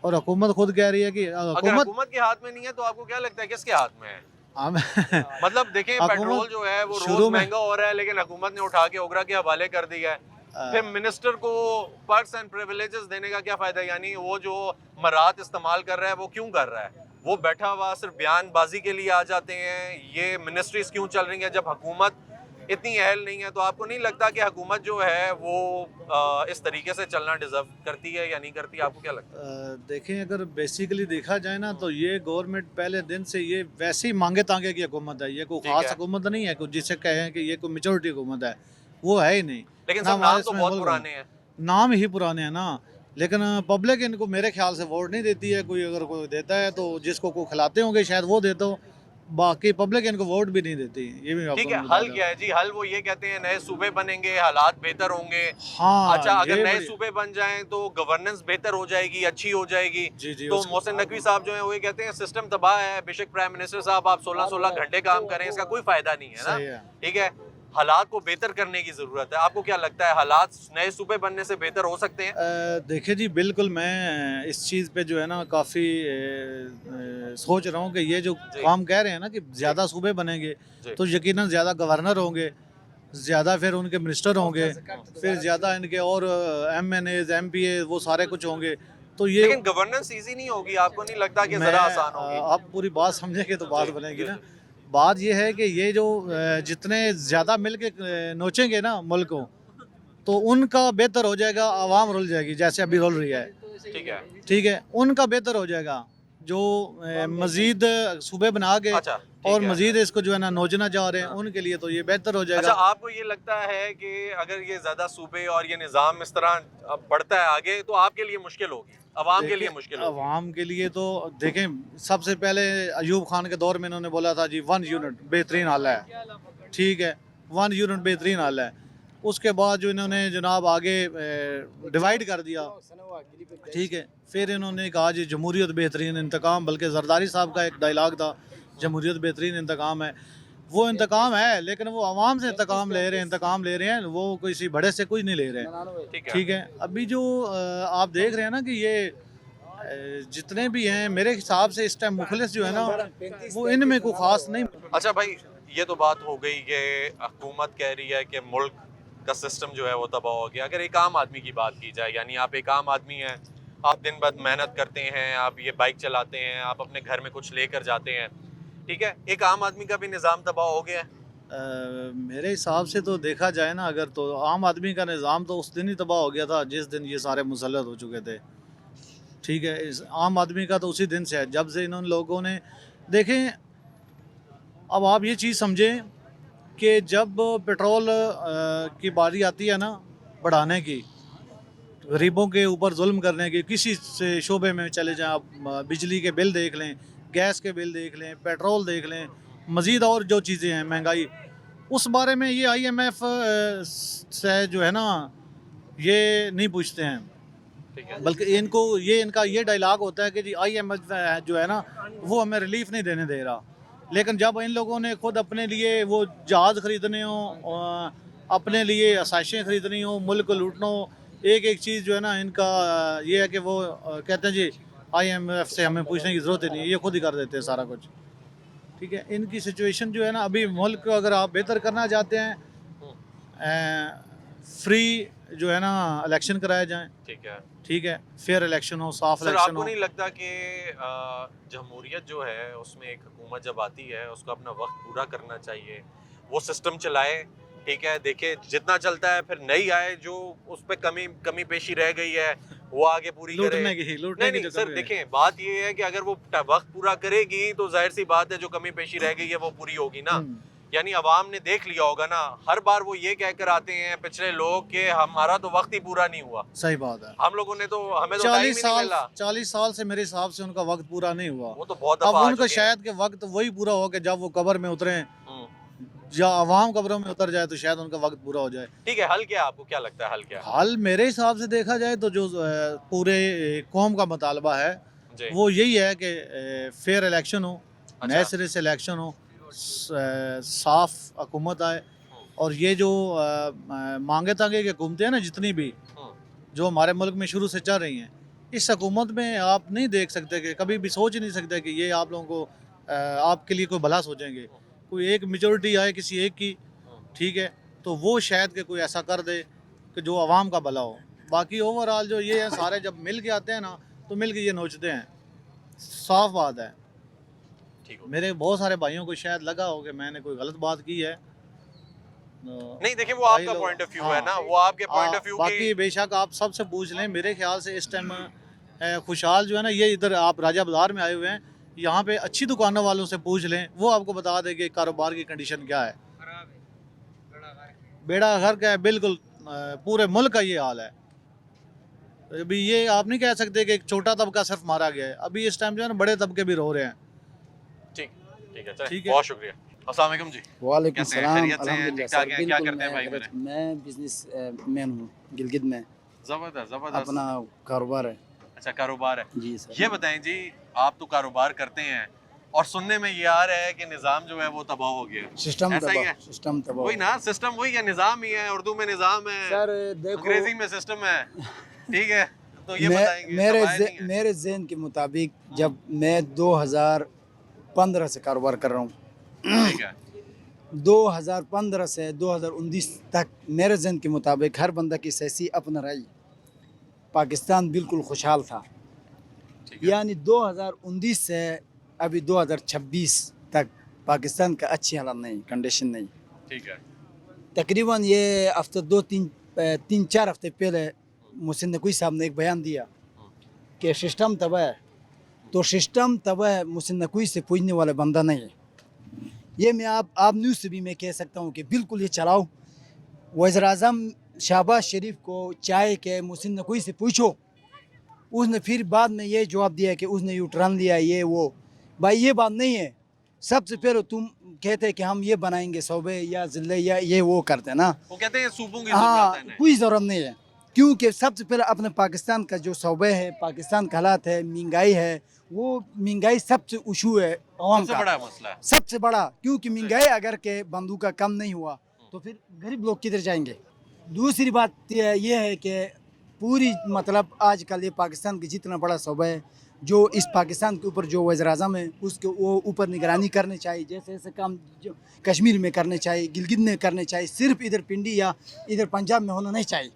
D: और हुकूमत खुद कह रही है कि
A: अगर
D: हुकूमत
A: हुकूमत के हाथ में नहीं है तो आपको क्या लगता है किसके हाथ में है?
D: हम
A: मतलब देखें,
D: हुकूमत
A: पेट्रोल जो है वो
D: शुरू
A: रोज
D: में-
A: महंगा हो रहा है, लेकिन हुकूमत ने उठा के ओगरा के हवाले कर दिया है। फिर मिनिस्टर को पर्क्स एंड प्रिविलेजेस देने का क्या फायदा? यानी वो जो मरात इस्तेमाल कर रहा है वो क्यों कर रहा है? वो बैठा हुआ सिर्फ बयानबाजी के लिए आ जाते हैं। ये मिनिस्ट्रीज क्यों चल रही हैं जब हुकूमत इतनी अहल नहीं है? तो आपको नहीं लगता कि हुकूमत जो है वो इस तरीके से चलना डिजर्व करती है या नहीं करती? आपको क्या लगता है?
D: देखें, अगर बेसिकली देखा जाए ना, तो ये गवर्नमेंट पहले दिन से ये वैसे ही मांगे तांगे की हुकूमत है। ये कोई
A: ठीक
D: खास
A: है।
D: हुकूमत नहीं है, कुछ जिसे कहें कि ये कोई मेजोरिटी हुकूमत है, वो है ही नहीं।
A: लेकिन
D: ना
A: सब नाम
D: हमारे
A: तो
D: इसमें
A: बहुत
D: मुल्क
A: पुराने हैं।
D: नाम ही पुराने हैं ना, लेकिन पब्लिक इनको मेरे ख्याल से वोट नहीं देती है। कोई अगर कोई देता है तो जिसको कोई खिलाते होंगे शायद वो देते हो, बाकी पब्लिक इनको वोट भी नहीं देती। ये भी आपको
A: ठीक है,
D: मैं बता
A: हल
D: दूं।
A: क्या है जी? हल वो ये कहते हैं नए सूबे बनेंगे, हालात बेहतर होंगे।
D: हाँ,
A: अच्छा, अगर
D: ये
A: नए
D: बड़ी-
A: सूबे बन जाएं तो गवर्नेंस बेहतर हो जाएगी, अच्छी हो जाएगी।
D: जी जी
A: तो
D: उसको-
A: मोहसिन नकवी साहब जो है वो ये कहते हैं सिस्टम तबाह है, बेशक प्राइम मिनिस्टर साहब आप 16-16 घंटे काम करें, इसका कोई फायदा नहीं है
D: सही
A: ना।
D: है।
A: ठीक है, हालात को बेहतर करने की जरूरत है। आपको क्या लगता है, हालात नए सूबे बनने से बेहतर हो सकते हैं?
D: देखिए जी, बिल्कुल मैं इस चीज़ पे जो है ना काफ़ी सोच रहा हूँ कि ये जो
A: जी।
D: काम कह रहे हैं ना कि ज़्यादा सूबे बनेंगे,
A: जी।
D: तो यकीनन ज़्यादा गवर्नर होंगे, ज़्यादा फिर उनके मिनिस्टर होंगे, फिर ज़्यादा इनके और MNAs MPA वो सारे कुछ होंगे। तो ये
A: लेकिन गवर्नेंस इजी नहीं होगी, आपको नहीं लगता कि
D: मैं
A: जरा आसान होगी?
D: आप पूरी बात समझेंगे तो बात
A: जी,
D: बनेगी
A: जी,
D: ना। बात ये है कि ये जो जितने ज़्यादा मिल के नोचेंगे ना मुल्क को, तो उनका बेहतर हो जाएगा, आवाम रुल जाएगी जैसे अभी रुल रही है,
A: ठीक है।
D: ठीक है, उनका बेहतर हो जाएगा। जो मजीद सूबे बना के
A: अच्छा, ठीक
D: और
A: है।
D: मजीद इसको जो है ना नोचना चाह रहे हैं, उनके लिए तो ये बेहतर हो
A: अच्छा,
D: जाएगा।
A: आपको ये लगता है कि अगर ये ज्यादा सूबे और ये निज़ाम इस तरह बढ़ता है आगे तो आपके लिए मुश्किल होगी, अवाम के लिए
D: देखिए,
A: मुश्किल होगी?
D: अवाम के लिए तो देखें, सबसे पहले अयूब खान के दौर में इन्होंने बोला था जी 1 यूनिट बेहतरीन हाल है, ठीक है, 1 यूनिट बेहतरीन हाल है। उसके बाद जो इन्होंने जनाब आगे डिवाइड कर दिया, ठीक है, फिर इन्होंने कहा जी जमहूरियत बेहतरीन इंतकाम, बल्कि जरदारी साहब का एक डायलॉग था, जमहूरियत बेहतरीन इंतकाम है। वो इंतकाम है, लेकिन वो आवाम से इंतकाम ले रहे हैं, वो किसी बड़े से कुछ नहीं ले रहे हैं,
A: ठीक है।
D: ठीक है। अभी जो आप देख रहे हैं ना कि ये जितने भी हैं, मेरे हिसाब से इस टाइम मुखलिस जो है ना, वो इनमें कोई ख़ास नहीं।
A: अच्छा भाई, ये तो बात हो गई कि हुकूमत कह रही है कि मुल्क का सिस्टम जो है वो तबाह हो गया। अगर एक आम आदमी की बात की जाए, यानी आप एक आम आदमी हैं, आप दिन भर मेहनत करते हैं, आप ये बाइक चलाते हैं, आप अपने घर में कुछ लेकर जाते हैं, ठीक है, एक आम आदमी का भी निज़ाम तबाह हो गया है?
D: मेरे हिसाब से तो देखा जाए ना, अगर तो आम आदमी का निज़ाम तो उस दिन ही तबाह हो गया था जिस दिन ये सारे मुसल्लत हो चुके थे, ठीक है। इस आम आदमी का तो उसी दिन से है जब से इन लोगों ने देखें। अब आप ये चीज़ समझें कि जब पेट्रोल की बारी आती है ना बढ़ाने की, गरीबों के ऊपर जुल्म करने की, किसी से शोबे में चले जाएं आप, बिजली के बिल देख लें, गैस के बिल देख लें, पेट्रोल देख लें, मज़ीद और जो चीज़ें हैं महंगाई, उस बारे में ये IMF से जो है ना ये नहीं पूछते हैं,
A: ठीक है।
D: बल्कि इनका ये डायलॉग होता है कि जी IMF जो है ना वो हमें रिलीफ नहीं देने दे रहा। लेकिन जब इन लोगों ने खुद अपने लिए वो जहाज़ ख़रीदने हो, अपने लिए आसाइशें खरीदनी हो, मुल्क को लूटना हो, एक एक चीज़ जो है ना इनका ये है कि वो कहते हैं जी IMF से हमें पूछने की ज़रूरत ही नहीं है, ये खुद ही कर देते हैं सारा कुछ। ठीक है, इनकी सिचुएशन जो है ना, अभी मुल्क को अगर आप बेहतर करना चाहते हैं, फ्री जो है ना इलेक्शन कराए जाएं, ठीक है, फेयर इलेक्शन हो, साफ
A: सर
D: इलेक्शन
A: आपको
D: हो।
A: नहीं लगता कि जमहूरियत जो है उसमें एक हुकूमत जब आती है उसको अपना वक्त पूरा करना चाहिए, वो सिस्टम चलाए, ठीक है, देखे जितना चलता है, फिर नई आए जो उस पर कमी पेशी रह गई है वो आगे पूरी करे।
D: लूटने की
A: नहीं
D: जो
A: सर
D: कमी है।
A: देखें, बात ये है कि अगर वो वक्त पूरा करेगी तो जाहिर सी बात है जो कमी पेशी रह गई है वो पूरी होगी ना। यानी अवाम ने देख लिया होगा ना, हर बार वो ये कहकर आते हैं पिछले लोग कि हमारा तो वक्त ही पूरा नहीं हुआ।
D: सही बात है।
A: हम लोगों ने तो हमें तो टाइम ही नहीं मिला।
D: 40 साल से मेरे हिसाब से उनका वक्त पूरा नहीं हुआ।
A: वो तो बहुत
D: अब
A: दफा आ
D: उनका
A: चुके
D: शायद के वक्त वही पूरा हो कि जब वो कब्र में उतरे,
A: हैं।
D: या अवाम कब्रों में उतर जाए तो शायद उनका वक्त पूरा हो जाए।
A: ठीक है, हल क्या आपको क्या लगता है, हल क्या है?
D: हाल मेरे हिसाब से देखा जाए तो जो पूरे कौम का मुतालबा है
A: जी।
D: वो यही है कि फेयर इलेक्शन हो,
A: अच्छा।
D: नए सिरे से इलेक्शन हो, साफ हुकूमत आए, और ये जो मांगे तांगे की हुकूमतें हैं ना जितनी भी जो हमारे मुल्क में शुरू से चल रही हैं, इस हुकूमत में आप नहीं देख सकते कि कभी भी सोच ही नहीं सकते कि ये आप लोगों को आपके लिए कोई भला सोचेंगे। कोई एक मेजोरिटी आए किसी एक की, ठीक है, तो वो शायद के कोई ऐसा कर दे कि जो आवाम का भला हो। बाकी ओवरऑल जो ये है सारे जब मिल के आते हैं ना तो मिल के ये नोचते हैं, साफ बात है।
A: ठीक हो।
D: मेरे बहुत सारे भाइयों को शायद लगा हो कि मैंने कोई गलत बात की है।
A: नहीं देखिए, वो आपका पॉइंट ऑफ व्यू है ना, वो आपके पॉइंट ऑफ व्यू
D: बाकी बेशक आप सबसे पूछ लें, मेरे ख्याल से इस टाइम खुशहाल जो है ना, ये इधर आप राजा बाजार में आए हुए हैं, यहाँ पे अच्छी दुकानों वालों से पूछ लें, वो आपको बता दें कि कारोबार की कंडीशन क्या है। बेड़ा घर का है बिल्कुल, पूरे मुल्क का ये हाल है। अभी ये आप नहीं कह सकते कि एक छोटा तबका सिर्फ मारा गया है, अभी इस टाइम जो है ना बड़े तबके भी रो रहे हैं।
A: ठीक ठीक है, चलिए,
D: ठीक है।
A: बहुत शुक्रिया। अस्सलाम वालेकुम जी।
E: वालेकुम
A: कैसे हैं?
E: सलाम,
A: खैरियत से हैं?
E: अल्हम्दुलिल्लाह
A: ठीक-ठाक
E: सर,
A: हैं? क्या
E: बिल्कुल
A: करते हैं भाई मेरे?
E: मैं बिजनेस मैन हूँ गिलगित में,
A: जबरदस्त जबरदस्त।
E: अपना कारोबार है
A: अच्छा, कारोबार है।
E: जी सर।
A: ये बताएं जी, आप तो कारोबार करते हैं और सुनने में ये आ रहा है कि निज़ाम जो है वो तबाह हो गया।
E: सिस्टम
A: ऐसा ही है?
E: तबाह, सिस्टम तबाह।
A: वही ना, सिस्टम वही है, निज़ाम ही है, उर्दू में निज़ाम है,
E: सर देखो,
A: अंग्रेजी में सिस्टम है, ठीक है, तो ये बताएंगे तबाह नहीं है।
E: मेरे ज़हन के मुताबिक जब मैं 2015 से कारोबार कर रहा हूँ,
A: ठीक है,
E: 2015 से 2019 तक मेरे ज़हन के मुताबिक हर बंदा की सियासी अपना राय, पाकिस्तान बिल्कुल खुशहाल था।
A: ठीक है।
E: यानी 2019 से अभी 2026 तक पाकिस्तान का अच्छी हालत नहीं, कंडीशन नहीं।
A: ठीक है।
E: तकरीबन ये हफ्ते 3-4 हफ्ते पहले मुहसिन नकवी साहब ने एक बयान दिया कि सिस्टम तबाह है, तो सिस्टम तबाह मुहसिन नकवी से पूछने वाला बंदा नहीं है। ये मैं आप न्यूज़ से भी मैं कह सकता हूँ कि बिल्कुल ये चलाओ। वज़ीर-ए-आज़म शहबाज शरीफ को चाहे कि मुहसिन नकवी से पूछो, उसने फिर बाद में ये जवाब दिया कि उसने यू टर्न लिया, ये वो। भाई ये बात नहीं है। सबसे पहले तुम कहते हैं कि हम ये बनाएंगे सूबे या ज़िले या ये वो करते हैं ना,
A: वो कहते हैं सूबों की
E: हाँ,
A: ज़रूरत है।
E: कोई ज़रूरत नहीं है, क्योंकि सबसे पहले अपने पाकिस्तान का जो सूबे है, पाकिस्तान का हालात है, महंगाई है, वो महंगाई सबसे इशू है अवाम
A: सबसे
E: का,
A: बड़ा मसला है।
E: सबसे बड़ा। क्योंकि महंगाई अगर के बंदू का कम नहीं हुआ तो फिर गरीब लोग किधर जाएंगे। दूसरी बात ये है कि पूरी मतलब आजकल ये पाकिस्तान की जितना बड़ा सूबा है, जो इस पाकिस्तान के ऊपर जो वज़ीर-ए-आज़म है उसके वो ऊपर निगरानी करनी चाहिए। जैसे ऐसे काम जो कश्मीर में करने चाहिए, गिलगित में करने चाहिए, सिर्फ इधर पिंडी या इधर पंजाब में होना नहीं चाहिए।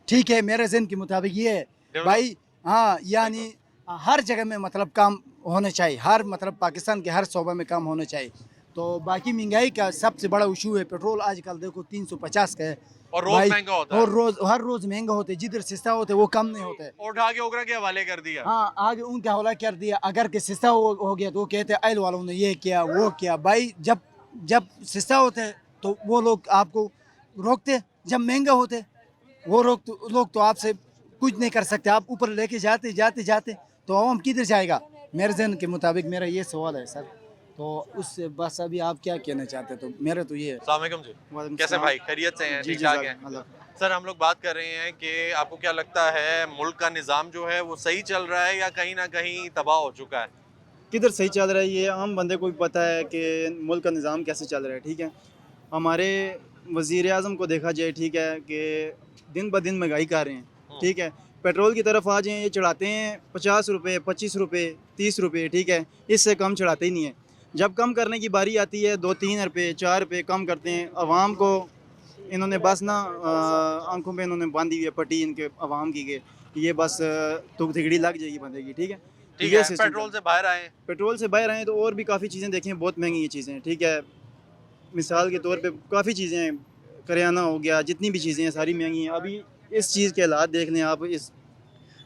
E: ठीक है, मेरे ज़हन के मुताबिक ये है भाई। हाँ, यानी हर जगह में मतलब काम होना चाहिए, हर मतलब पाकिस्तान के हर सूबे में काम होना चाहिए। तो बाकी महंगाई का सबसे बड़ा इशू है, पेट्रोल आजकल देखो 350 का है
A: और रोज महंगा होता है,
E: और हर रोज महंगा होता है। जिधर सस्ता होता है वो कम नहीं होता है।
A: और उठा के ओगरा के हवाले कर दिया।
E: हाँ, आगे उनके हवाला कर दिया। अगर के सस्ता हो गया तो वो कहते हैं आयल वालों ने ये किया वो किया। भाई जब सस्ता होता है तो वो लोग आपको रोकते, जब महंगा होते वो लोग तो आपसे कुछ नहीं कर सकते। आप ऊपर लेके जाते तो आवाम किधर जाएगा। मेरे जहन के मुताबिक मेरा ये सवाल है सर। तो उससे बस अभी आप क्या कहना चाहते, तो मेरा तो ये है।
A: अस्सलाम वालेकुम जी, कैसे भाई, खैरियत से हैं? ठीक ठाक हैं सर। हम लोग बात कर रहे हैं कि आपको क्या लगता है मुल्क का निज़ाम जो है वो सही चल रहा है या कहीं ना कहीं तबाह हो चुका है?
F: किधर सही चल रहा है ये आम बंदे को भी पता है कि मुल्क का निज़ाम कैसे चल रहा है। ठीक है, हमारे वज़ीर आज़म को देखा जाए, ठीक है, कि दिन ब दिन महंगाई कर रहे हैं, ठीक है। पेट्रोल की तरफ आ जाएँ, ये चढ़ाते हैं 50 रुपये, 25 रुपये, 30 रुपये, ठीक है, इससे कम चढ़ाते ही नहीं है। जब कम करने की बारी आती है 2-3 रुपये, 4 रुपये कम करते हैं। अवाम को इन्होंने बस ना आंखों पे इन्होंने बांधी हुई है पट्टी इनके अवाम की के ये बस तुक तिगड़ी लग जाएगी बंदे की, ठीक है।
A: ठीक
F: ये
A: है,
F: सिस्टम
A: पेट्रोल से बाहर आए।
F: पेट्रोल से बाहर आए तो और भी काफ़ी चीज़ें देखें, बहुत महंगी ये चीज़ें, ठीक है। मिसाल के तौर पे काफ़ी चीज़ें हैं, करियाना हो गया, जितनी भी चीज़ें हैं सारी महंगी हैं। अभी इस चीज़ के हालात देख लें आप, इस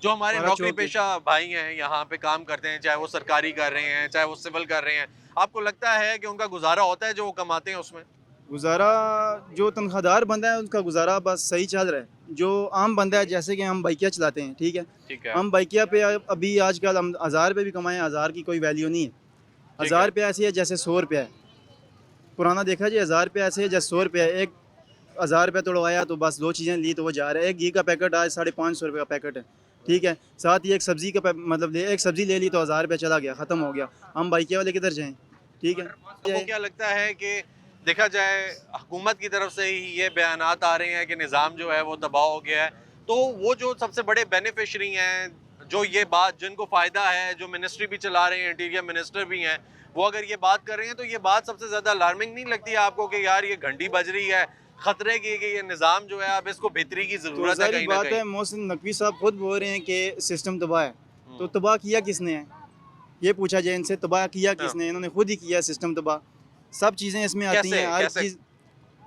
A: जो हमारे
F: हमारा
A: नौकरी
F: चौक है।
A: पेशा भाई हैं यहाँ पे काम करते हैं, चाहे वो सरकारी कर रहे हैं चाहे वो सिविल कर रहे हैं, आपको लगता है कि उनका गुजारा होता है जो वो कमाते हैं उसमें?
F: गुजारा जो तनख्वाहदार बंदा है उनका गुजारा बस सही चल रहा है। जो आम बंदा है, जैसे कि हम बाइकिया चलाते हैं, ठीक है,
A: ठीक है।
F: हम बाइकिया पे अभी आजकल हम 1000 रुपये भी कमाएं, 1000 की कोई वैल्यू नहीं है।
A: है।
F: 1000 रुपये ऐसे है जैसे 100 रुपया है। पुराना देखा जी, 1000 रुपये ऐसे है जैसे 100 रुपया है। एक 1000 रुपये तोड़वाया तो बस 2 चीज़ें ली तो वो जा रहा है। एक घी का पैकेट आज 550 रुपये का पैकेट है, ठीक है। साथ ही एक सब्ज़ी का मतलब एक सब्ज़ी ले ली तो 1000 रुपये चला गया, ख़त्म हो गया। हम बाइकिया वाले किधर जाएँ, ठीक है।
A: आपको क्या लगता है कि देखा जाए हुकूमत की तरफ से ही ये बयानात आ रहे हैं कि निज़ाम जो है वो तबाह हो गया है, तो वो जो सबसे बड़े बेनिफिशरी हैं, जो ये बात जिनको फ़ायदा है, जो मिनिस्ट्री भी चला रहे हैं, इंटीरियर मिनिस्टर भी हैं, वो अगर ये बात कर रहे हैं तो ये बात सबसे ज़्यादा अलार्मिंग नहीं लगती है आपको कि यार ये घंटी बज रही है खतरे की कि ये निज़ाम जो है अब इसको बेहतरी की
F: तो
A: ज़रूरत है
F: ज़ाहिर
A: कहीं ना
F: बात है,
A: कहीं?
F: मोहसिन नकवी साहब खुद बोल रहे हैं कि सिस्टम तबाह है। तो तबाह किया किसने है, ये पूछा जाए इनसे, तबाह किया किसने? इन्होंने खुद ही किया सिस्टम तबाह। सब चीज़ें इसमें आती
A: कैसे?
F: हैं, हर
A: कैसे?
F: चीज़।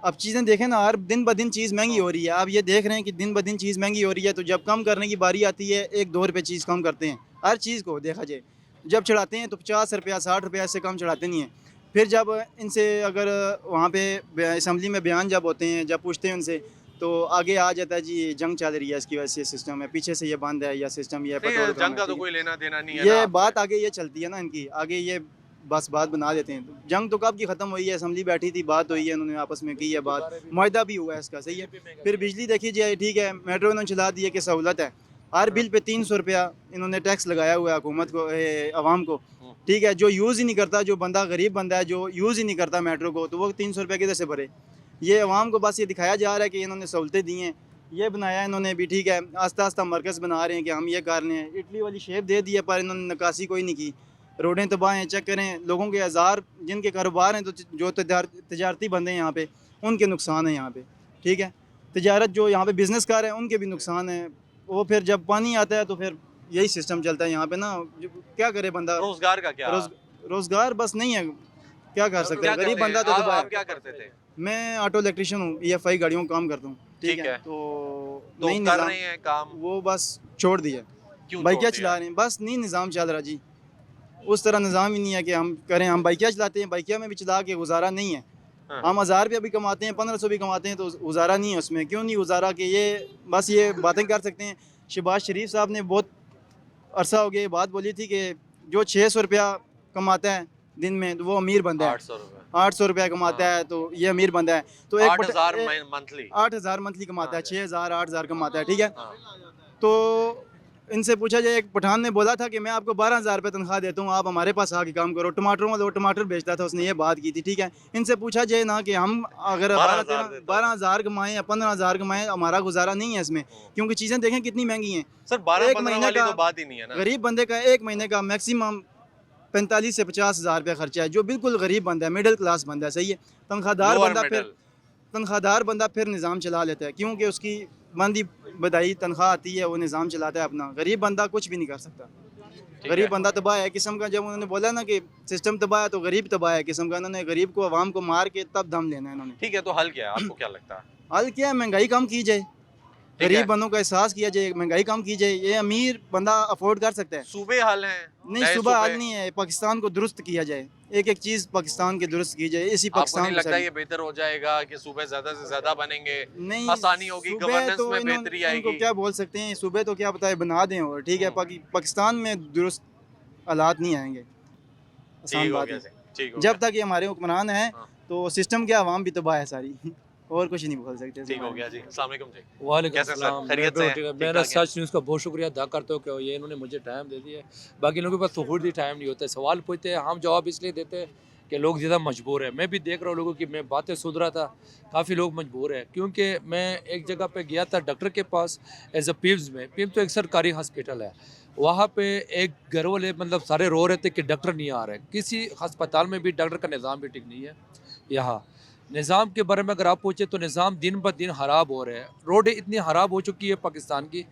F: अब चीज़ें देखें ना, हर दिन ब दिन चीज़ महंगी हो रही है। आप ये देख रहे हैं कि दिन ब दिन चीज़ महंगी हो रही है, तो जब कम करने की बारी आती है 1-2 रुपये चीज़ कम करते हैं। हर चीज़ को देखा जाए, जब चढ़ाते हैं तो 50 रुपया 60 रुपया से कम चढ़ाते नहीं हैं। फिर जब इनसे अगर वहाँ पे असम्बली में बयान जब होते हैं, जब पूछते हैं उनसे, तो आगे आ जाता है जी जंग चल रही है, इसकी वजह से सिस्टम है, पीछे से ये बंद है या सिस्टम ये
A: नहीं,
F: पेट्रोल कम
A: जंग
F: है,
A: का तो
F: ठीक है।
A: कोई लेना देना नहीं है
F: ये
A: ना
F: बात आगे ये चलती है ना इनकी, आगे ये बस बात बना देते हैं। जंग तो कब की ख़त्म हुई है, असम्बली बैठी थी, बात हुई है, उन्होंने आपस में की है बात, मुआहदा भी हुआ है इसका, सही है। फिर बिजली देखी जाए, ठीक है, मेट्रो इन्होंने चला दी है कि सहूलत है। हर बिल पे 300 रुपया इन्होंने टैक्स लगाया हुआ है हुकूमत को, आवाम को, ठीक है। जो यूज़ ही नहीं करता, जो बंदा गरीब बंदा है, जो यूज़ ही नहीं करता मेट्रो को, तो वो 300 रुपया किधर से भरे? ये आवाम को बस ये दिखाया जा रहा है कि इन्होंने सहूलतें दी हैं, ये बनाया इन्होंने भी, ठीक है। आस्ता आस्ता मरकज़ बना रहे हैं कि हम ये कर रहे हैं। इटली वाली शेप दे दी है, पर इन्होंने नक्कासी कोई नहीं की। रोडें तबाह हैं, चेक करें, लोगों के हज़ार जिनके कारोबार हैं, तो जो तजारती बंदे हैं यहाँ पे, उनके नुकसान है यहाँ पे, ठीक है। तजारत जो यहाँ पे बिज़नेस कर रहे हैं उनके भी नुकसान है। वो फिर जब पानी आता है तो फिर यही सिस्टम चलता है यहाँ पे ना। क्या करे बंदा,
A: रोजगार का क्या?
F: रोज़गार बस नहीं है, क्या कर सकते
A: क्या
F: हैं, गरीब
A: करते
F: बंदा
A: हैं?
F: तो
A: आप
F: तबाह है।
A: क्या करते थे?
F: मैं ऑटो इलेक्ट्रिशियन हूँ, EFI गाड़ियों का काम करता हूँ, ठीक
A: ठीक
F: है।
A: है।
F: तो
A: तो
F: नई
A: कर
F: निज़ाम
A: रहे हैं काम,
F: वो बस छोड़ दिया,
A: क्यों
F: बाइकिया
A: छोड़ दिया?
F: चला रहे हैं, बस नहीं निज़ाम चल रहा जी। उस तरह निज़ाम ही नहीं है कि हम करें। हम बाइकिया चलाते हैं, बाइकिया में भी चला के गुजारा नहीं है।
A: हाँ।
F: हम 1000 रुपया भी कमाते हैं, 1500 भी कमाते हैं, तो गुजारा नहीं है उसमें। क्यों नहीं गुजारा कि ये बस ये बातें कर सकते हैं। शहबाज शरीफ साहब ने बहुत अरसा हो गया ये बात बोली थी कि जो 600 रुपया कमाता है दिन में, तो वो अमीर बंदा है।
A: 800 रुपए,
F: 800 रुपया कमाता है तो ये अमीर बंदा है। तो
A: 8000 मंथली।
F: 8000 मंथली कमाता है, 6000 8000 कमाता है, ठीक है।
A: हाँ।
F: तो इनसे पूछा जाए, एक पठान ने बोला था कि मैं आपको 12,000 रुपये तनख्वाह देता हूँ, आप हमारे पास आके काम करो। टमाटरों में वो टमाटर बेचता था, उसने ये बात की थी, ठीक है। इनसे पूछा जाए ना कि हम अगर 12,000 कमाएं या 15,000 कमाएं, हमारा गुजारा नहीं है इसमें, क्योंकि चीज़ें देखें कितनी महंगी हैं।
A: सर
F: एक
A: 12-15
F: महीने
A: वाली
F: का
A: तो बात ही नहीं है ना।
F: गरीब बंदे का एक महीने का मैक्सिमम 45 से 50,000 रुपया खर्चा है, जो बिल्कुल गरीब बंदा है, मिडिल क्लास बंदा है, सही है। तनख्वाहदार
A: Lower
F: बंदा
A: middle।
F: तनख्वाहदार बंदा फिर निज़ाम चला लेता है, क्योंकि उसकी बंदी बदाई तनख्वाह आती है, वो निज़ाम चलाता है अपना। गरीब बंदा कुछ भी नहीं कर सकता।
A: ठीक
F: गरीब
A: है।
F: बंदा तबाह है किस्म का। जब उन्होंने बोला ना कि सिस्टम तबाह है, तो गरीब तबाह है किस्म का। इन्होंने गरीब को, आवाम को मार के तब दम लेना है इन्होंने।
A: ठीक है, तो हल क्या है, आपको क्या लगता है?
F: हल क्या है? महंगाई कम की जाए,
A: ठीक है।
F: गरीब बंदों का एहसास किया जाए, महंगाई कम की जाए। ये अमीर बंदा अफोर्ड कर सकता है।
A: सूबे हल हैं,
F: नहीं,
A: नए
F: सुबह
A: सूबे।
F: हल नहीं है। पाकिस्तान को दुरुस्त किया जाए, एक एक चीज़ पाकिस्तान की दुरुस्त की जाए। इसी
A: आपको
F: पाकिस्तान
A: नहीं
F: को
A: लगता
F: सही-
A: ये बेहतर हो जाएगा कि सूबे ज्यादा से ज्यादा बनेंगे,
F: नहीं,
A: आसानी होगी,
F: सूबे
A: गवर्नेंस
F: तो
A: में
F: इन्होंने-
A: बेहतरी
F: इनको
A: आएगी?
F: क्या बोल सकते हैं, सूबे तो क्या पता है बना दें, और ठीक है। पाकिस्तान में दुरुस्त हालात नहीं आएंगे, आसान
A: ठीक हो
F: बात
A: गया
F: है।
A: जी, ठीक हो
F: जब
A: गया।
F: तक ये हमारे हुक्मरान हैं,
A: हाँ।
F: तो सिस्टम के अवाम भी तबाह है सारी और कुछ नहीं बोल सकते।
A: ठीक हो गया जी। अस्सलाम वालेकुम जी।
G: वालेकुम
A: कैसे सर?
G: सलाम।
A: खैरियत से हैं?
G: मेरा
A: ठीक-ठाक हैं?
G: सच न्यूज़ का बहुत शुक्रिया अदा करता हूँ कि ये इन्होंने मुझे टाइम दे दिया है। बाकी लोगों के पास तो खुद ही टाइम नहीं होता है, सवाल पूछते हैं, हम जवाब इसलिए देते हैं कि लोग ज़्यादा मजबूर है। मैं भी देख रहा हूँ लोगों की, मैं बातें सुन रहा था, काफ़ी लोग मजबूर है। क्योंकि मैं एक जगह पे गया था डॉक्टर के पास एज अ पिम्स में, पिम्स तो एक सरकारी हॉस्पिटल है, वहाँ पे एक घर वाले मतलब सारे रो रहे थे कि डॉक्टर नहीं आ रहे। किसी अस्पताल में भी डॉक्टर का निज़ाम भी ठीक नहीं है। यहाँ निज़ाम के बारे में अगर आप पूछे तो निज़ाम दिन ब दिन ख़राब हो रहे हैं। रोडें इतनी ख़राब हो चुकी है पाकिस्तान की।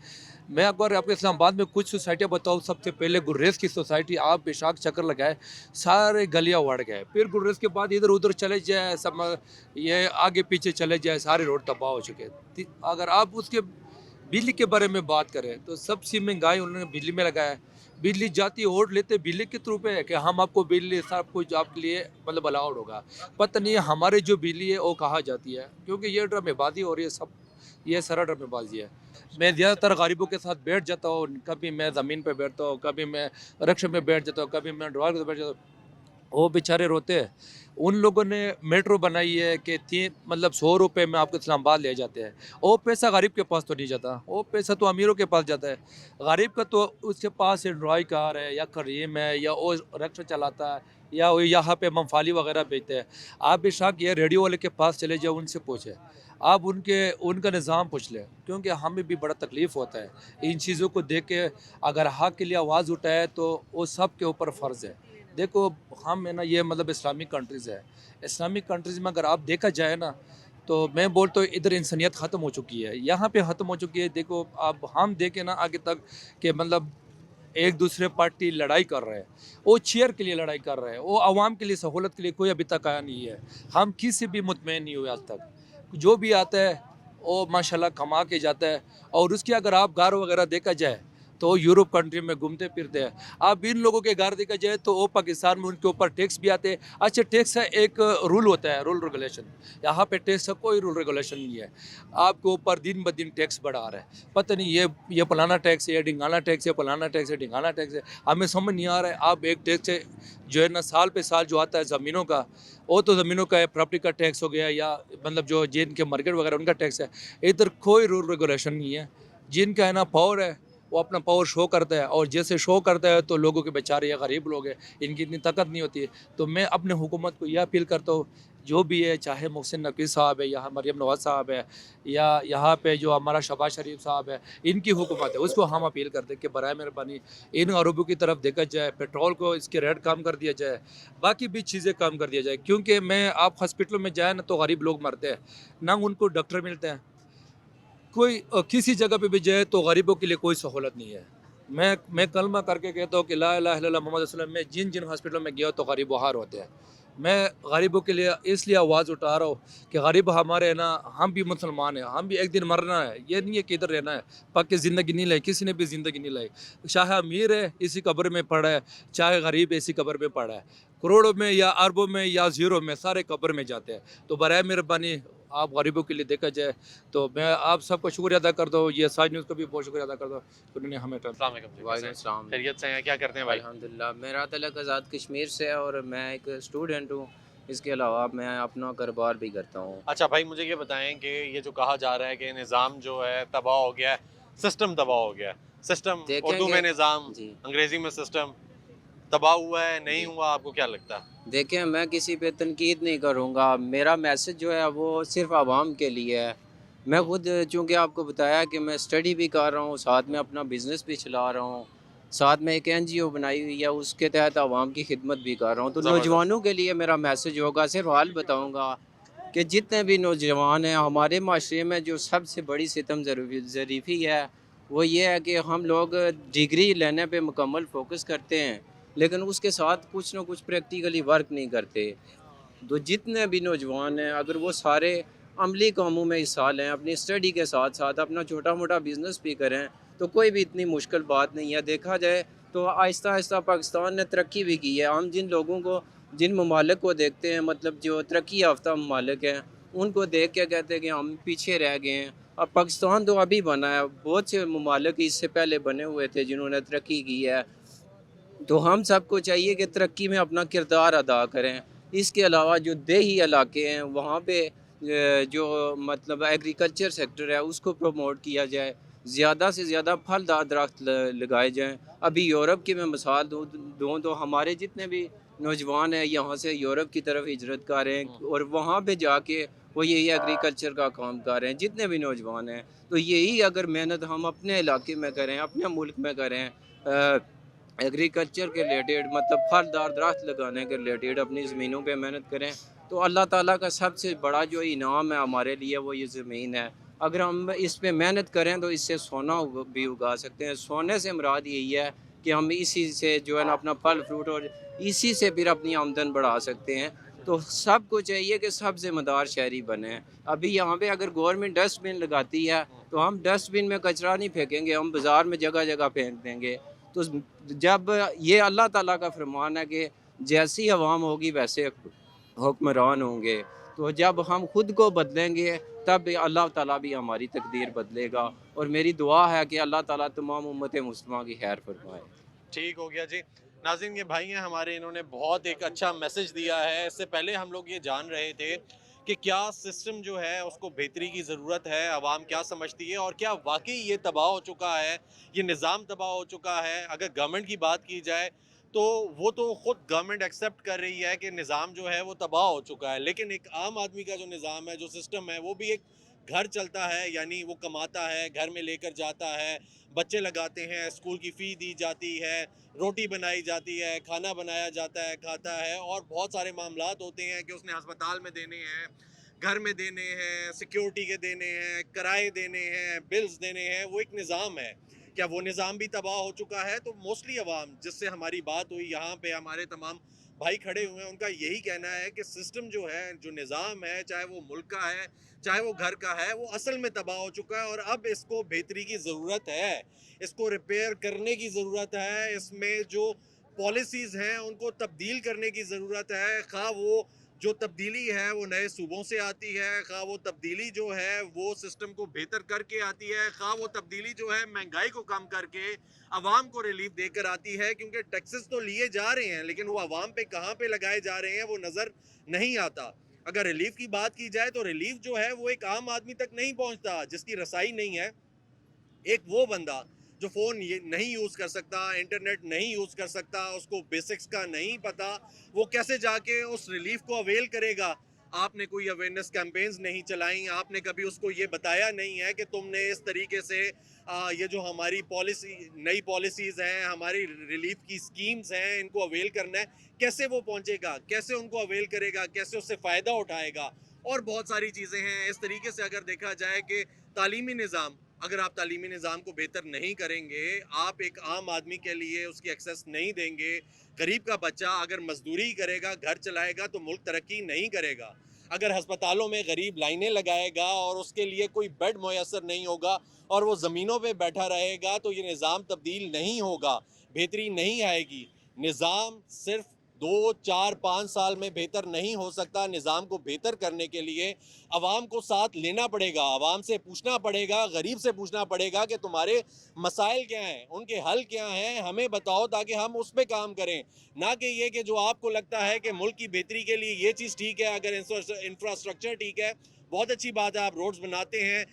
G: मैं अगर आपको इस्लामाबाद में कुछ सोसाइटियाँ बताऊँ, सबसे पहले गुर्रेज़ की सोसाइटी, आप बेशक चक्कर लगाए, सारे गलियाँ उड़ गए। फिर गुर्रेज़ के बाद इधर उधर चले जाए, सब ये आगे पीछे चले जाए, सारे रोड तबाह हो चुके हैं। अगर आप उसके बिजली के बारे में बात करें तो सबसे महंगाई उन्होंने बिजली में लगाया है। बिजली जाती है, वोट लेते बिजली के थ्रू पे है कि हम आपको बिजली सब कुछ आपके लिए मतलब अलाउड होगा। पता नहीं है हमारे जो बिजली है वो कहाँ जाती है, क्योंकि ये ड्रामेबाजी हो रही है, सब ये सारा ड्रामेबाजी है। मैं ज़्यादातर गरीबों के साथ बैठ जाता हूँ, कभी मैं ज़मीन पे बैठता हूँ, कभी मैं रिक्शे में बैठ जाता हूँ, कभी मैं ड्राइवर पे बैठ जाता हूँ। वो बेचारे रोते हैं। उन लोगों ने मेट्रो बनाई है कि मतलब 100 रुपये में आपको इस्लामाबाद ले जाते हैं। वो पैसा गरीब के पास तो नहीं जाता, वो पैसा तो अमीरों के पास जाता है। गरीब का तो उसके पास एंड्रॉयड कार है या करीम है या वो रिक्शा चलाता है या वो यहाँ पे मूंगफली वगैरह बेचते हैं। आप बेशक ये रेडियो वाले के पास चले जाओ, उनसे पूछें, आप उनका निज़ाम पूछ लें, क्योंकि हमें भी बड़ा तकलीफ़ होता है इन चीज़ों को देख के। अगर हक़ के लिए आवाज़ उठाए तो वो सब के ऊपर फ़र्ज़ है। देखो हम है ना, ये मतलब इस्लामिक कंट्रीज़ है, इस्लामिक कंट्रीज़ में अगर आप देखा जाए ना, तो मैं बोलता हूँ इधर इंसानियत ख़त्म हो चुकी है, यहाँ पे ख़त्म हो चुकी है। देखो अब हम देखें ना आगे तक कि मतलब एक दूसरे पार्टी लड़ाई कर रहे हैं, वो चेयर के लिए लड़ाई कर रहे हैं, वो आवाम के लिए सहूलत के लिए कोई अभी तक आया नहीं है। हम किसी भी मुतमईन नहीं हुए आज तक। जो भी आता है वो माशाल्लाह कमा के जाता है, और उसकी अगर आप घर वगैरह देखा जाए तो यूरोप कंट्री में घूमते फिरते हैं। अब इन लोगों के घर देखा जाए तो वो पाकिस्तान में उनके ऊपर टैक्स भी आते हैं। अच्छा, टैक्स का एक रूल होता है, रूल रेगुलेशन। यहाँ पे टैक्स का कोई रूल रेगुलेशन नहीं है, आपके ऊपर दिन ब दिन टैक्स बढ़ा रहा है। पता नहीं ये फलाना टैक्स है, ढिंगाना टैक्स है, फलाना टैक्स है, ढिंगाना टैक्स है, हमें समझ नहीं आ रहा है। आप एक टैक्स है जो है ना साल पे साल जो आता है ज़मीनों का, वो तो ज़मीनों का है, प्रॉपर्टी का टैक्स हो गया, या मतलब जो जिनके मार्केट वगैरह उनका टैक्स है। इधर कोई रूल रेगुलेशन नहीं है। जिनका है ना पावर है वो अपना पावर शो करता है, और जैसे शो करता है तो लोगों के बेचारे या गरीब लोग हैं, इनकी इतनी ताकत नहीं होती है। तो मैं अपने हुकूमत को यह अपील करता हूँ, जो भी है, चाहे मोहसिन नकवी साहब है, या मरीम नवाज साहब है, या यहाँ पे जो हमारा शहबाज शरीफ साहब है, इनकी हुकूमत है, उसको हम अपील करते हैं कि बराए मेहरबानी इन गरीबों की तरफ देखा जाए, पेट्रोल को इसके रेट कम कर दिया जाए, बाकी भी चीज़ें कम कर दिया जाए। क्योंकि आप हॉस्पिटलों में जाए ना तो गरीब लोग मरते हैं, ना उनको डॉक्टर मिलते हैं, कोई किसी जगह पे भी जाए तो गरीबों के लिए कोई सहूलत नहीं है। मैं कलमा करके कहता हूँ कि ला इलाहा इल्लल्लाह मुहम्मद रसूलुल्लाह। मैं जिन जिन हॉस्पिटलों में गया तो गरीब वहाँ होते हैं। मैं गरीबों के लिए इसलिए आवाज़ उठा रहा हूँ कि गरीब हमारे है ना, हम भी मुसलमान हैं, हम भी एक दिन मरना है, ये नहीं है कि इधर रहना है। पक्की ज़िंदगी नहीं लाई, किसी ने भी ज़िंदगी नहीं लाई। चाहे अमीर है इसी कब्र में पड़ा है, चाहे गरीब इसी कब्र में पड़ा है। करोड़ों में या अरबों में या ज़ीरो में सारे कब्र में जाते हैं। तो बराए मेहरबानी आप गरीबों के लिए देखा जाए। तो मैं आप सबका शुक्रिया अदा करता हूँ, ये साइड न्यूज़ का भी बहुत शुक्रिया अदा करता हूँ, उन्होंने हमें
A: अस्सलाम वालेकुम जी, कैसे हैं?
H: वालेकुम
A: खैरियत से हैं? क्या करते हैं भाई?
H: अल्हम्दुलिल्लाह। मेरा तलक आज़ाद कश्मीर से है और मैं एक स्टूडेंट हूँ। इसके अलावा मैं अपना कारोबार भी करता हूँ।
A: अच्छा भाई, मुझे ये बताएं कि ये जो कहा जा रहा है कि निज़ाम जो है तबाह हो गया है, सिस्टम तबाह हो गया है, सिस्टम
H: देखेंगे-
A: उर्दू में निज़ाम,
H: जी
A: अंग्रेज़ी में सिस्टम तबाह हुआ है, नहीं हुआ, आपको क्या लगता है?
H: देखें, मैं किसी पे तनकीद नहीं करूँगा। मेरा मैसेज जो है वो सिर्फ आवाम के लिए है। मैं खुद चूँकि आपको बताया कि मैं स्टडी भी कर रहा हूँ, साथ में अपना बिज़नेस भी चला रहा हूँ, साथ में एक NGO बनाई हुई है, उसके तहत आवाम की खिदमत भी कर रहा हूँ। तो
A: ज़बरदस्त।
H: नौजवानों के लिए मेरा मैसेज होगा, सिर्फ हाल बताऊँगा कि जितने भी नौजवान हैं हमारे माशरे में, जो सबसे बड़ी सितम ज़रीफ़ी है वो ये है कि हम लोग डिग्री लेने पे मुकम्मल फ़ोकस करते हैं, लेकिन उसके साथ कुछ ना कुछ प्रैक्टिकली वर्क नहीं करते। तो जितने भी नौजवान हैं अगर वो सारे अमली कामों में हिस्सा लें, अपनी स्टडी के साथ साथ अपना छोटा मोटा बिज़नेस भी करें, तो कोई भी इतनी मुश्किल बात नहीं है। देखा जाए तो आहिस्ता आहिस्ता पाकिस्तान ने तरक्की भी की है। हम जिन लोगों को, जिन ममालिक को देखते हैं, मतलब जो तरक्की याफ्ता ममालिक हैं, उनको देख के कहते हैं कि हम पीछे रह गए हैं। अब पाकिस्तान तो अभी बना है, बहुत से ममालिक इससे पहले बने हुए थे जिन्होंने तरक्की की है। तो हम सबको चाहिए कि तरक्की में अपना किरदार अदा करें। इसके अलावा जो देही इलाके हैं वहाँ पे जो मतलब एग्रीकल्चर सेक्टर है उसको प्रमोट किया जाए, ज़्यादा से ज़्यादा फलदार दरख्त लगाए जाएं। अभी यूरोप की मैं मिसाल दूँ तो हमारे जितने भी नौजवान है यहाँ से यूरोप की तरफ हिजरत कर रहे हैं और वहाँ पे जाके वो यही एग्रीकल्चर का काम कर रहे हैं, जितने भी नौजवान हैं। तो यही अगर मेहनत हम अपने इलाके में करें, अपने मुल्क में करें, एग्रीकल्चर के रिलेटेड मतलब फलदार दरख्त लगाने के रिलेटेड अपनी ज़मीनों पे मेहनत करें, तो अल्लाह ताला का सबसे बड़ा जो इनाम है हमारे लिए वो ये ज़मीन है। अगर हम इस पे मेहनत करें तो इससे सोना भी उगा सकते हैं। सोने से मुराद यही है कि हम इसी से जो है ना अपना फल फ्रूट और इसी से फिर अपनी आमदन बढ़ा सकते हैं। तो सबको चाहिए कि सब ज़िम्मेदार शहरी बने। अभी यहाँ पे अगर गवर्नमेंट डस्टबिन लगाती है तो हम डस्टबिन में कचरा नहीं फेंकेंगे, हम बाज़ार में जगह जगह फेंक देंगे। तो जब ये अल्लाह ताला का फरमान है कि जैसी अवाम होगी वैसे हुक्मरान होंगे, तो जब हम खुद को बदलेंगे तब अल्लाह ताला भी हमारी तकदीर बदलेगा। और मेरी दुआ है कि अल्लाह ताला तमाम उम्मत मुस्लिमा की खैर फरमाए।
A: ठीक हो गया जी। नाज़रीन, ये भाई हैं हमारे, इन्होंने बहुत एक अच्छा मैसेज दिया है। इससे पहले हम लोग ये जान रहे थे कि क्या सिस्टम जो है उसको बेहतरी की ज़रूरत है, आवाम क्या समझती है और क्या वाकई ये तबाह हो चुका है, ये निज़ाम तबाह हो चुका है। अगर गवर्नमेंट की बात की जाए तो वो तो ख़ुद गवर्नमेंट एक्सेप्ट कर रही है कि निज़ाम जो है वो तबाह हो चुका है, लेकिन एक आम आदमी का जो निज़ाम है, जो सिस्टम है, वो भी एक घर चलता है, यानी वो कमाता है, घर में लेकर जाता है, बच्चे लगाते हैं, स्कूल की फ़ी दी जाती है, रोटी बनाई जाती है, खाना बनाया जाता है, खाता है, और बहुत सारे मामलात होते हैं कि उसने अस्पताल में देने हैं, घर में देने हैं, सिक्योरिटी के देने हैं, किराए देने हैं, बिल्स देने हैं। वो एक निज़ाम है। क्या वो निज़ाम भी तबाह हो चुका है? तो मोस्टली अवाम जिससे हमारी बात हुई, यहाँ पे हमारे तमाम भाई खड़े हुए हैं, उनका यही कहना है कि सिस्टम जो है, जो निज़ाम है, चाहे वो मुल्क का है, चाहे वो घर का है, वो असल में तबाह हो चुका है और अब इसको बेहतरी की ज़रूरत है, इसको रिपेयर करने की ज़रूरत है, इसमें जो पॉलिसीज़ हैं उनको तब्दील करने की ज़रूरत है। खा वो जो तब्दीली है वो नए सूबों से आती है, खा वो तब्दीली जो है वो सिस्टम को बेहतर करके आती है, खा वो तब्दीली जो है महंगाई को कम करके आवाम को रिलीफ देकर आती है। क्योंकि टैक्सेस तो लिए जा रहे हैं, लेकिन वो आवाम पे कहाँ पे लगाए जा रहे हैं वो नज़र नहीं आता। अगर रिलीफ की बात की जाए तो रिलीफ जो है वो एक आम आदमी तक नहीं पहुँचता, जिसकी रसाई नहीं है। एक वो बंदा जो फ़ोन ये नहीं यूज़ कर सकता, इंटरनेट नहीं यूज़ कर सकता, उसको बेसिक्स का नहीं पता, वो कैसे जाके उस रिलीफ को अवेल करेगा? आपने कोई अवेयरनेस कैंपेन्स नहीं चलाई, आपने कभी उसको ये बताया नहीं है कि तुमने इस तरीके से ये जो हमारी पॉलिसी, नई पॉलिसीज़ हैं, हमारी रिलीफ की स्कीम्स हैं, इनको अवेल करना है। कैसे वो पहुँचेगा? कैसे उनको अवेल करेगा? कैसे उससे फ़ायदा उठाएगा? और बहुत सारी चीज़ें हैं। इस तरीके से अगर देखा जाए कि तालीमी निज़ाम, अगर आप तालीमी निज़ाम को बेहतर नहीं करेंगे, आप एक आम आदमी के लिए उसकी एक्सेस नहीं देंगे, गरीब का बच्चा अगर मजदूरी करेगा, घर चलाएगा, तो मुल्क तरक्की नहीं करेगा। अगर हस्पतालों में गरीब लाइनें लगाएगा और उसके लिए कोई बेड मुयस्सर नहीं होगा और वो ज़मीनों पे बैठा रहेगा, तो ये निज़ाम तब्दील नहीं होगा, बेहतरी नहीं आएगी। निज़ाम सिर्फ 2, 4, 5 साल में बेहतर नहीं हो सकता। निज़ाम को बेहतर करने के लिए आवाम को साथ लेना पड़ेगा, आवाम से पूछना पड़ेगा, गरीब से पूछना पड़ेगा कि तुम्हारे मसाइल क्या हैं, उनके हल क्या हैं, हमें बताओ ताकि हम उस पे काम करें। ना कि ये कि जो आपको लगता है कि मुल्क की बेहतरी के लिए ये चीज़ ठीक है, अगर इंफ्रास्ट्रक्चर ठीक है, बहुत अच्छी बात है, आप रोड्स बनाते हैं,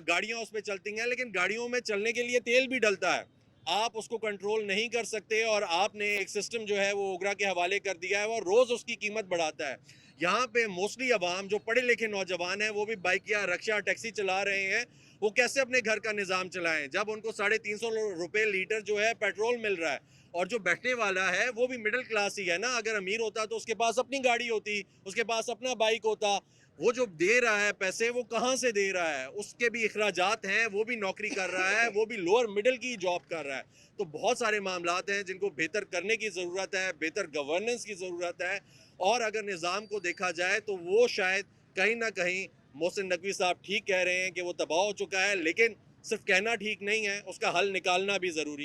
A: गाड़ियाँ उस पर चलती हैं, लेकिन गाड़ियों में चलने के लिए तेल भी डलता है, आप उसको कंट्रोल नहीं कर सकते और आपने एक सिस्टम जो है वो ओगरा के हवाले कर दिया है और रोज़ उसकी कीमत बढ़ाता है। यहाँ पे मोस्टली अवाम जो पढ़े लिखे नौजवान हैं वो भी बाइक या रिक्शा टैक्सी चला रहे हैं, वो कैसे अपने घर का निज़ाम चलाएं जब उनको 350 रुपये लीटर जो है पेट्रोल मिल रहा है। और जो बैठने वाला है वो भी मिडिल क्लास ही है ना, अगर अमीर होता तो उसके पास अपनी गाड़ी होती, उसके पास अपना बाइक होता। वो जो दे रहा है पैसे, वो कहाँ से दे रहा है? उसके भी अखराजात हैं, वो भी नौकरी कर रहा है, वो भी लोअर मिडिल की जॉब कर रहा है। तो बहुत सारे मामलात हैं जिनको बेहतर करने की ज़रूरत है, बेहतर गवर्नेंस की ज़रूरत है। और अगर निज़ाम को देखा जाए तो वो शायद कहीं ना कहीं मोहसिन नकवी साहब ठीक कह रहे हैं कि वो तबाह हो चुका है, लेकिन सिर्फ कहना ठीक नहीं है, उसका हल निकालना भी ज़रूरी है।